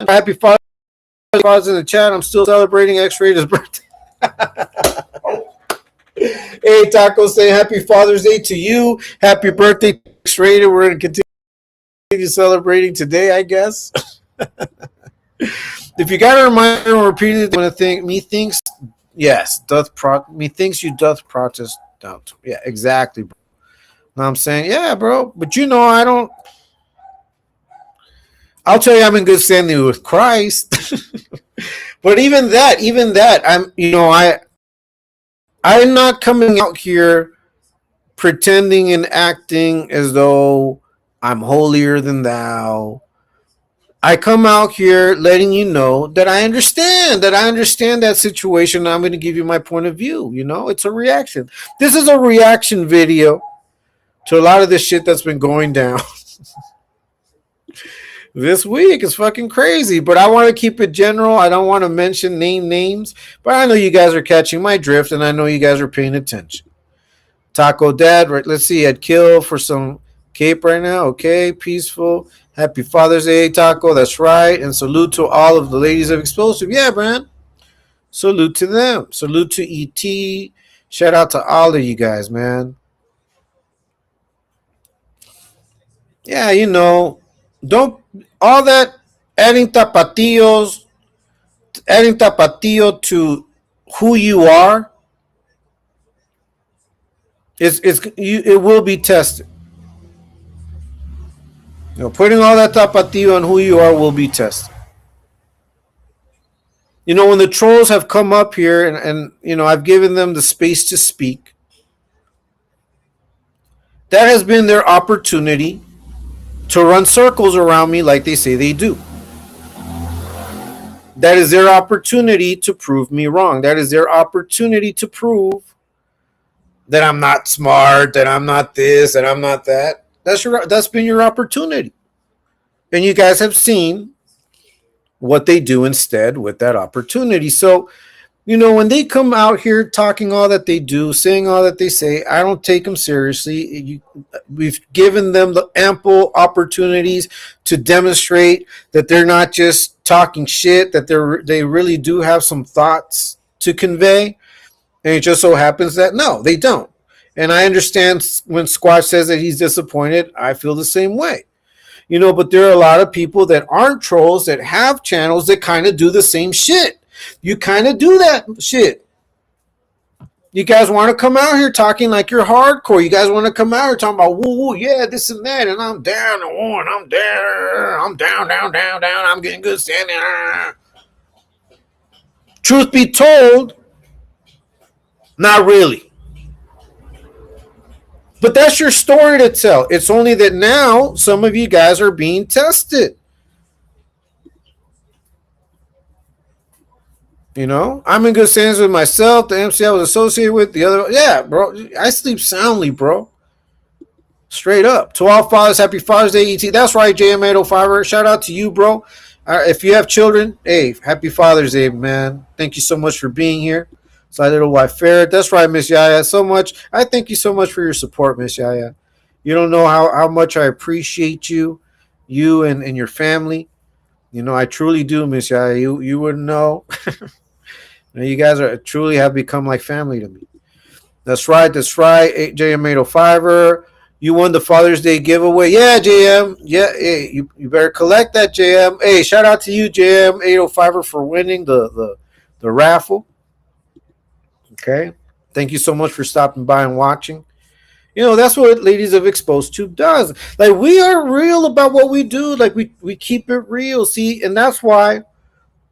Happy Father's in the chat. I'm still celebrating X-Rated birthday. Hey, Taco, say happy Father's Day to you. Happy birthday, X-Rated. We're going to continue celebrating today, I guess. If you got to remind me repeatedly, want to think methinks, yes, methinks you doth protest. Don't. Yeah, exactly, bro. Know what I'm saying? Yeah, bro. But I don't. I'll tell you, I'm in good standing with Christ. But even that, I'm not coming out here pretending and acting as though I'm holier than thou. I come out here letting you know that I understand that situation. I'm going to give you my point of view. It's a reaction. This is a reaction video to a lot of this shit that's been going down this week. It's fucking crazy, but I want to keep it general. I don't want to mention names, but I know you guys are catching my drift, and I know you guys are paying attention. Taco Dad, right? Let's see. I'd kill for some cape right now. Okay, peaceful. Happy Father's Day, Taco. That's right. And salute to all of the ladies of Explosive. Yeah, man. Salute to them. Salute to ET. Shout out to all of you guys, man. Yeah, don't all that adding tapatio to who you are. It will be tested. Putting all that tapatio on who you are will be tested. When the trolls have come up here and I've given them the space to speak, that has been their opportunity to run circles around me like they say they do. That is their opportunity to prove me wrong. That is their opportunity to prove that I'm not smart, that I'm not this, that I'm not that. That's been your opportunity. And you guys have seen what they do instead with that opportunity. So, when they come out here talking all that they do, saying all that they say, I don't take them seriously. We've given them the ample opportunities to demonstrate that they're not just talking shit, that they really do have some thoughts to convey. And it just so happens that no, they don't. And I understand when Squash says that he's disappointed, I feel the same way. But there are a lot of people that aren't trolls that have channels that kind of do the same shit. You kind of do that shit. You guys want to come out here talking like you're hardcore. You guys want to come out here talking about woo woo, yeah, this and that, and I'm down and one, I'm down, I'm getting good standing. Truth be told, not really. But that's your story to tell. It's only that now some of you guys are being tested. I'm in good standings with myself, the MC I was associated with, the other. Yeah, bro. I sleep soundly, bro. Straight up. To all fathers, happy Father's Day, ET. That's right, JM805. Shout out to you, bro. If you have children, hey, happy Father's Day, man. Thank you so much for being here. So my little wife, Ferret. That's right, Miss Yaya. So much. I thank you so much for your support, Miss Yaya. You don't know how much I appreciate you and your family. I truly do, Miss Yaya. You wouldn't know. You guys truly have become like family to me. That's right. JM805er. You won the Father's Day giveaway. Yeah, JM. Yeah, hey, you better collect that, JM. Hey, shout out to you, JM805er, for winning the raffle. Okay. Thank you so much for stopping by and watching. That's what Ladies of Exposed Tube does. Like, we are real about what we do. Like, we keep it real. See, and that's why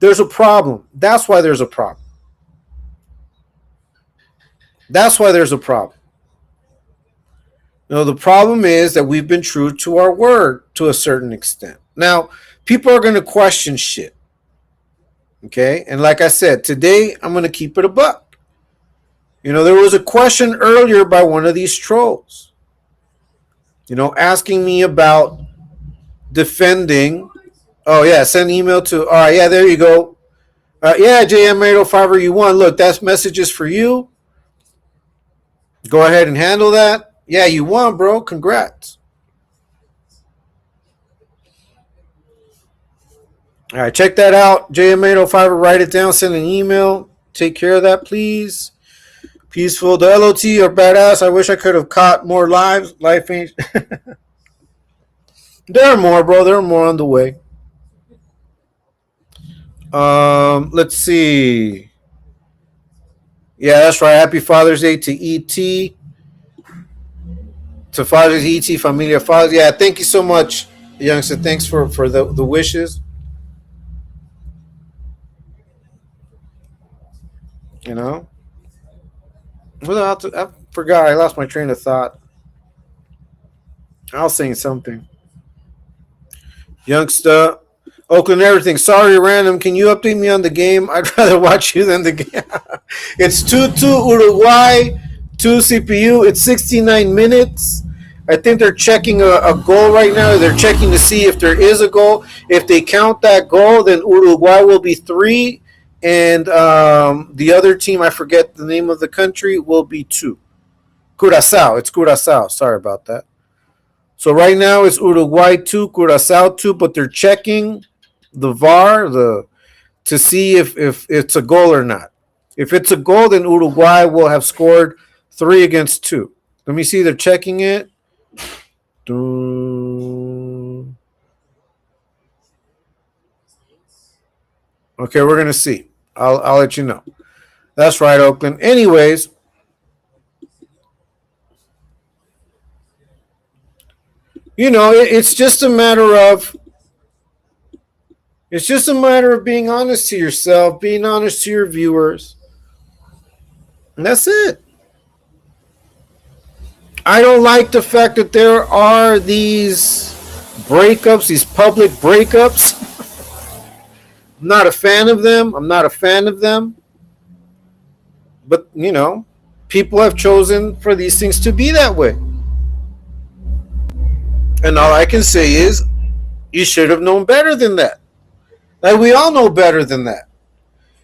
there's a problem. That's why there's a problem. That's why there's a problem. The problem is that we've been true to our word to a certain extent. Now, people are going to question shit. Okay? And like I said, today I'm going to keep it a buck. There was a question earlier by one of these trolls, asking me about defending. Oh, yeah, send email to. All right, yeah, there you go. Yeah, JM805er, you won. Look, that's messages for you. Go ahead and handle that. Yeah, you won, bro. Congrats. All right, check that out. JM805er, write it down, send an email. Take care of that, please. Peaceful. The LOT are badass. I wish I could have caught more lives. Life ain't. There are more, bro. There are more on the way. Let's see. Yeah, that's right. Happy Father's Day to ET. To Father's ET, Familia Fathers. Yeah, thank you so much, youngster. Thanks for the wishes. I forgot. I lost my train of thought. I was saying something. Youngster. Oakland everything. Sorry, random. Can you update me on the game? I'd rather watch you than the game. It's 2-2 Uruguay, 2 CPU. It's 69 minutes. I think they're checking a goal right now. They're checking to see if there is a goal. If they count that goal, then Uruguay will be 3. And the other team, I forget the name of the country, will be 2. Curacao. It's Curacao. Sorry about that. So right now it's Uruguay 2, Curacao 2, but they're checking the VAR to see if it's a goal or not. If it's a goal, then Uruguay will have scored 3 against 2. Let me see. They're checking it. Okay, we're going to see. I'll let you know. That's right, Oakland. Anyways, It's just a matter of being honest to yourself, being honest to your viewers, and that's it. I don't like the fact that there are these breakups, these public breakups. I'm not a fan of them. I'm not a fan of them. But, people have chosen for these things to be that way. And all I can say is, you should have known better than that. Like, we all know better than that.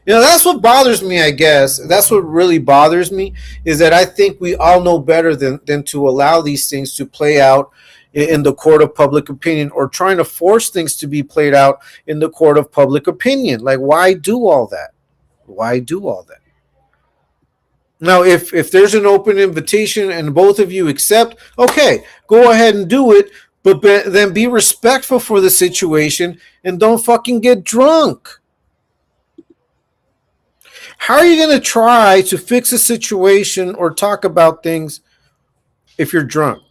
That's what bothers me, I guess. That's what really bothers me, is that I think we all know better than to allow these things to play out in the court of public opinion, or trying to force things to be played out in the court of public opinion. Like, why do all that? Why do all that? Now, if there's an open invitation and both of you accept, okay, go ahead and do it, but then be respectful for the situation and don't fucking get drunk. How are you going to try to fix a situation or talk about things if you're drunk?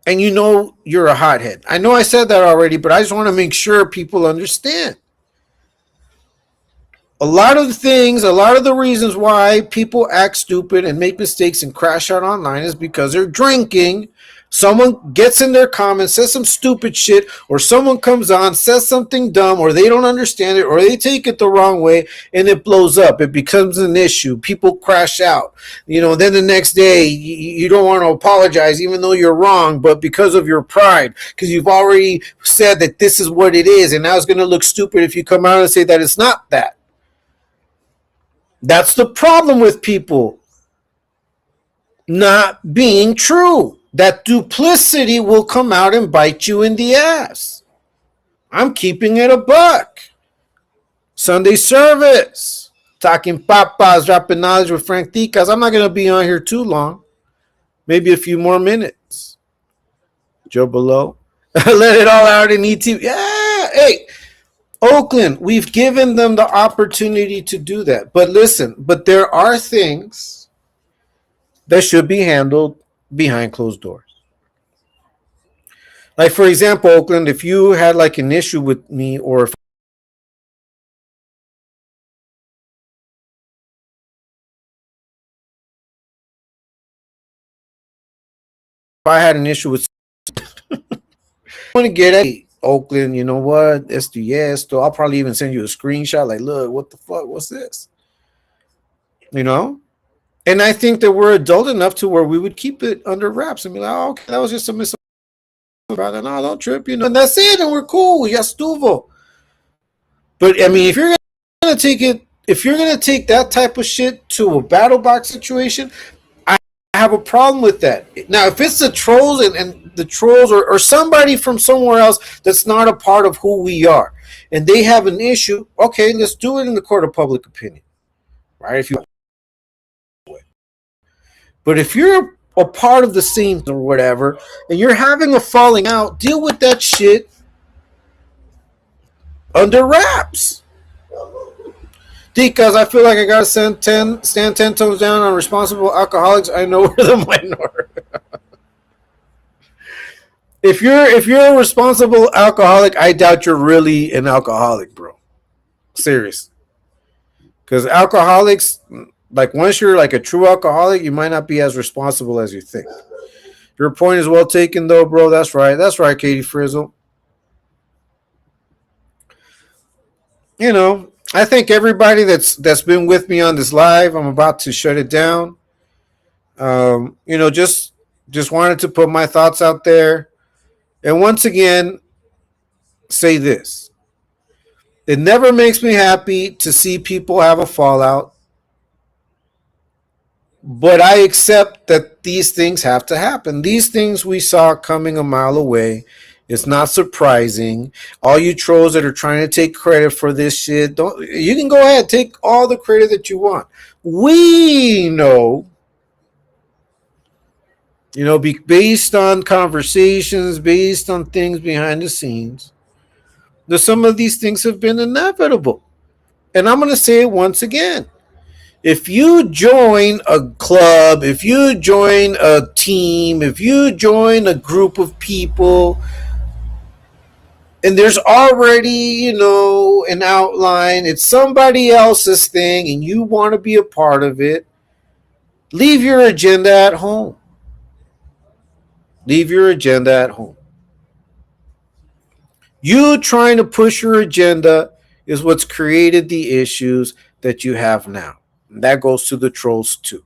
And you're a hothead. I know I said that already, but I just want to make sure people understand. A lot of the reasons why people act stupid and make mistakes and crash out online is because they're drinking. Someone gets in their comments, says some stupid shit, or someone comes on, says something dumb, or they don't understand it, or they take it the wrong way, and it blows up. It becomes an issue. People crash out. Then the next day, you don't want to apologize, even though you're wrong, but because of your pride, because you've already said that this is what it is, and now it's going to look stupid if you come out and say that it's not that. That's the problem with people not being true. That duplicity will come out and bite you in the ass. I'm keeping it a buck. Sunday service. Talking papas, dropping knowledge with Ftdk. I'm not going to be on here too long. Maybe a few more minutes. Joe Below. Let it all out in ET. Yeah. Hey, Oakland, we've given them the opportunity to do that. But listen, there are things that should be handled behind closed doors. Like, for example, Oakland, if you had like an issue with me, or if I had an issue with I want to get at Oakland, you know what? Esto. I'll probably even send you a screenshot. Like, look, what the fuck? What's this? And I think that we're adult enough to where we would keep it under wraps and be like, oh, okay, that was just a misunderstanding. Brother, no, don't trip, and that's it, and we're cool. Ya estuvo. But I mean, if you're gonna take that type of shit to a battle box situation, I have a problem with that. Now, if it's the trolls and the trolls or somebody from somewhere else that's not a part of who we are, and they have an issue, okay, let's do it in the court of public opinion, right? But if you're a part of the scene or whatever, and you're having a falling out, deal with that shit under wraps. Because I feel like I gotta stand 10 toes down on responsible alcoholics. I know we're the minority. If you're a responsible alcoholic, I doubt you're really an alcoholic, bro. Serious. Because alcoholics, like, once you're like a true alcoholic, you might not be as responsible as you think. Your point is well taken, though, bro. That's right. That's right, Katie Frizzle. I thank everybody that's been with me on this live. I'm about to shut it down. Just wanted to put my thoughts out there, and once again, say this: it never makes me happy to see people have a fallout. But I accept that these things have to happen. These things we saw coming a mile away. It's not surprising. All you trolls that are trying to take credit for this shit, you can go ahead, take all the credit that you want. We know, based on conversations, based on things behind the scenes, that some of these things have been inevitable. And I'm going to say it once again. If you join a club, if you join a team, if you join a group of people, and there's already, an outline, it's somebody else's thing, and you want to be a part of it, leave your agenda at home. Leave your agenda at home. You trying to push your agenda is what's created the issues that you have now. And that goes to the trolls too.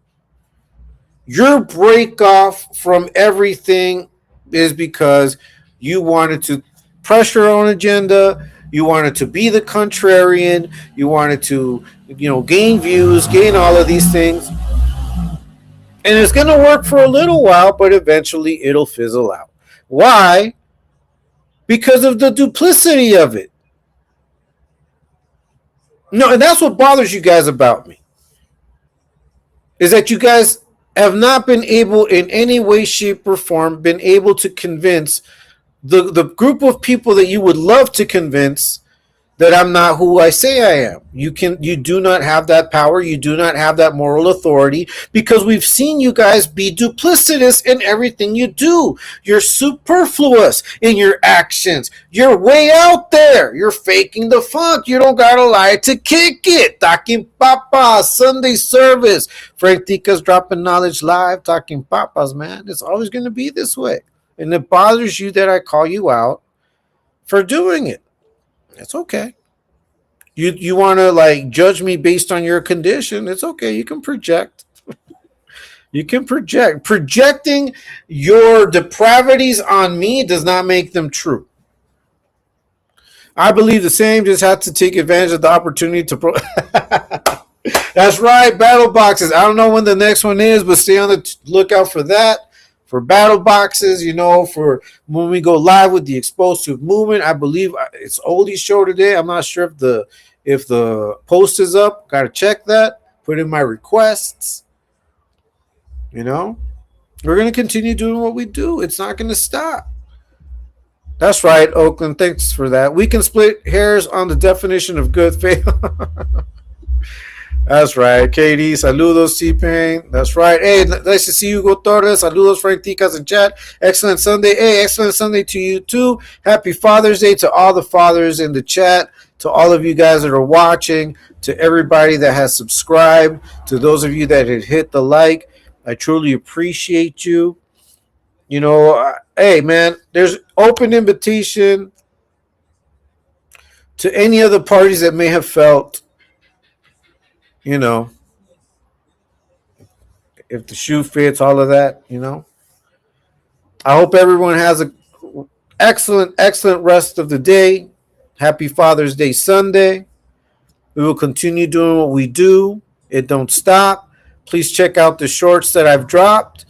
Your break off from everything is because you wanted to press your own agenda. You wanted to be the contrarian. You wanted to, gain views, gain all of these things. And it's going to work for a little while, but eventually it'll fizzle out. Why? Because of the duplicity of it. No, and that's what bothers you guys about me. Is that you guys have not been able in any way, shape, or form been able to convince the group of people that you would love to convince that I'm not who I say I am. You do not have that power. You do not have that moral authority because we've seen you guys be duplicitous in everything you do. You're superfluous in your actions. You're way out there. You're faking the funk. You don't gotta lie to kick it. Talking Papas, Sunday service. Ftdk's dropping knowledge live. Talking Papas, man. It's always going to be this way. And it bothers you that I call you out for doing it. It's okay. You want to judge me based on your condition? It's okay. You can project. You can project. Projecting your depravities on me does not make them true. I believe the same. Just have to take advantage of the opportunity to. That's right. Battle boxes. I don't know when the next one is, but stay on the lookout for that. For battle boxes, for when we go live with the explosive movement. I believe it's Oldie's show today. I'm not sure if the post is up. Got to check that. Put in my requests. We're going to continue doing what we do. It's not going to stop. That's right, Oakland. Thanks for that. We can split hairs on the definition of good faith. That's right. Katie, saludos, T-Pain. That's right. Hey, nice to see you, Hugo Torres. Saludos, Ftdk's in chat. Excellent Sunday. Hey, excellent Sunday to you, too. Happy Father's Day to all the fathers in the chat, to all of you guys that are watching, to everybody that has subscribed, to those of you that had hit the like. I truly appreciate you. Hey, man, there's open invitation to any other parties that may have felt if the shoe fits, all of that, I hope everyone has a excellent rest of the day. Happy Father's Day Sunday. We will continue doing what we do. It don't stop. Please check out the shorts that I've dropped.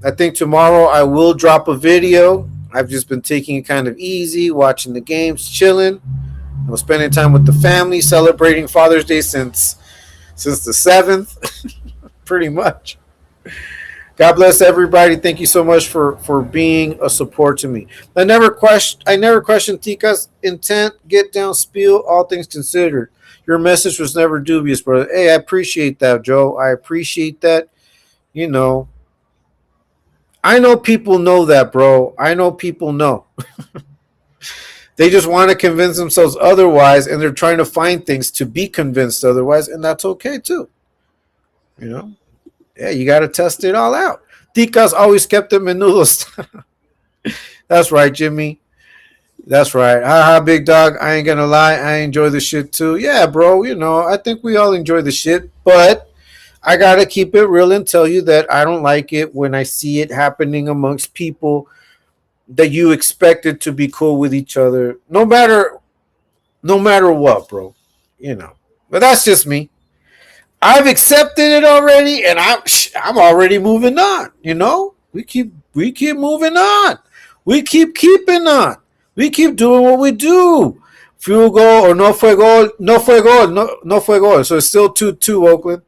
I think tomorrow I will drop a video. I've just been taking it kind of easy, watching the games, chilling. I'm spending time with the family, celebrating Father's Day since the 7th, pretty much. God bless everybody. Thank you so much for being a support to me. I never questioned Tika's intent. Get down, spiel, all things considered. Your message was never dubious, brother. Hey, I appreciate that, Joe. I appreciate that. I know people know that, bro. I know people know. They just want to convince themselves otherwise, and they're trying to find things to be convinced otherwise, and that's okay too. Yeah, you got to test it all out. Ticas always kept them menudos. That's right, Jimmy. That's right. Haha, big dog. I ain't gonna lie. I enjoy the shit too. Yeah, bro. I think we all enjoy the shit, but I gotta keep it real and tell you that I don't like it when I see it happening amongst people that you expected to be cool with each other, no matter what, bro. But that's just me. I've accepted it already, and I'm already moving on. We keep moving on. We keep keeping on. We keep doing what we do. Field goal or no fue goal, no fue goal, no fue goal. So it's still 2-2, Oakland.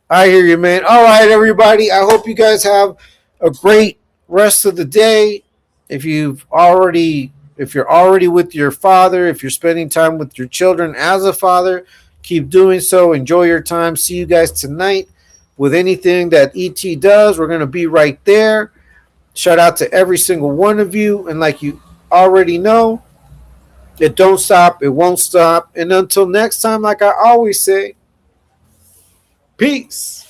I hear you, man. All right, everybody. I hope you guys have a great rest of the day. If you're already with your father, if you're spending time with your children as a father, Keep doing so. Enjoy your time. See you guys tonight with anything that ET does. We're going to be right there. Shout out to every single one of you. And like you already know, it don't stop. It won't stop. And until next time, like I always say, peace.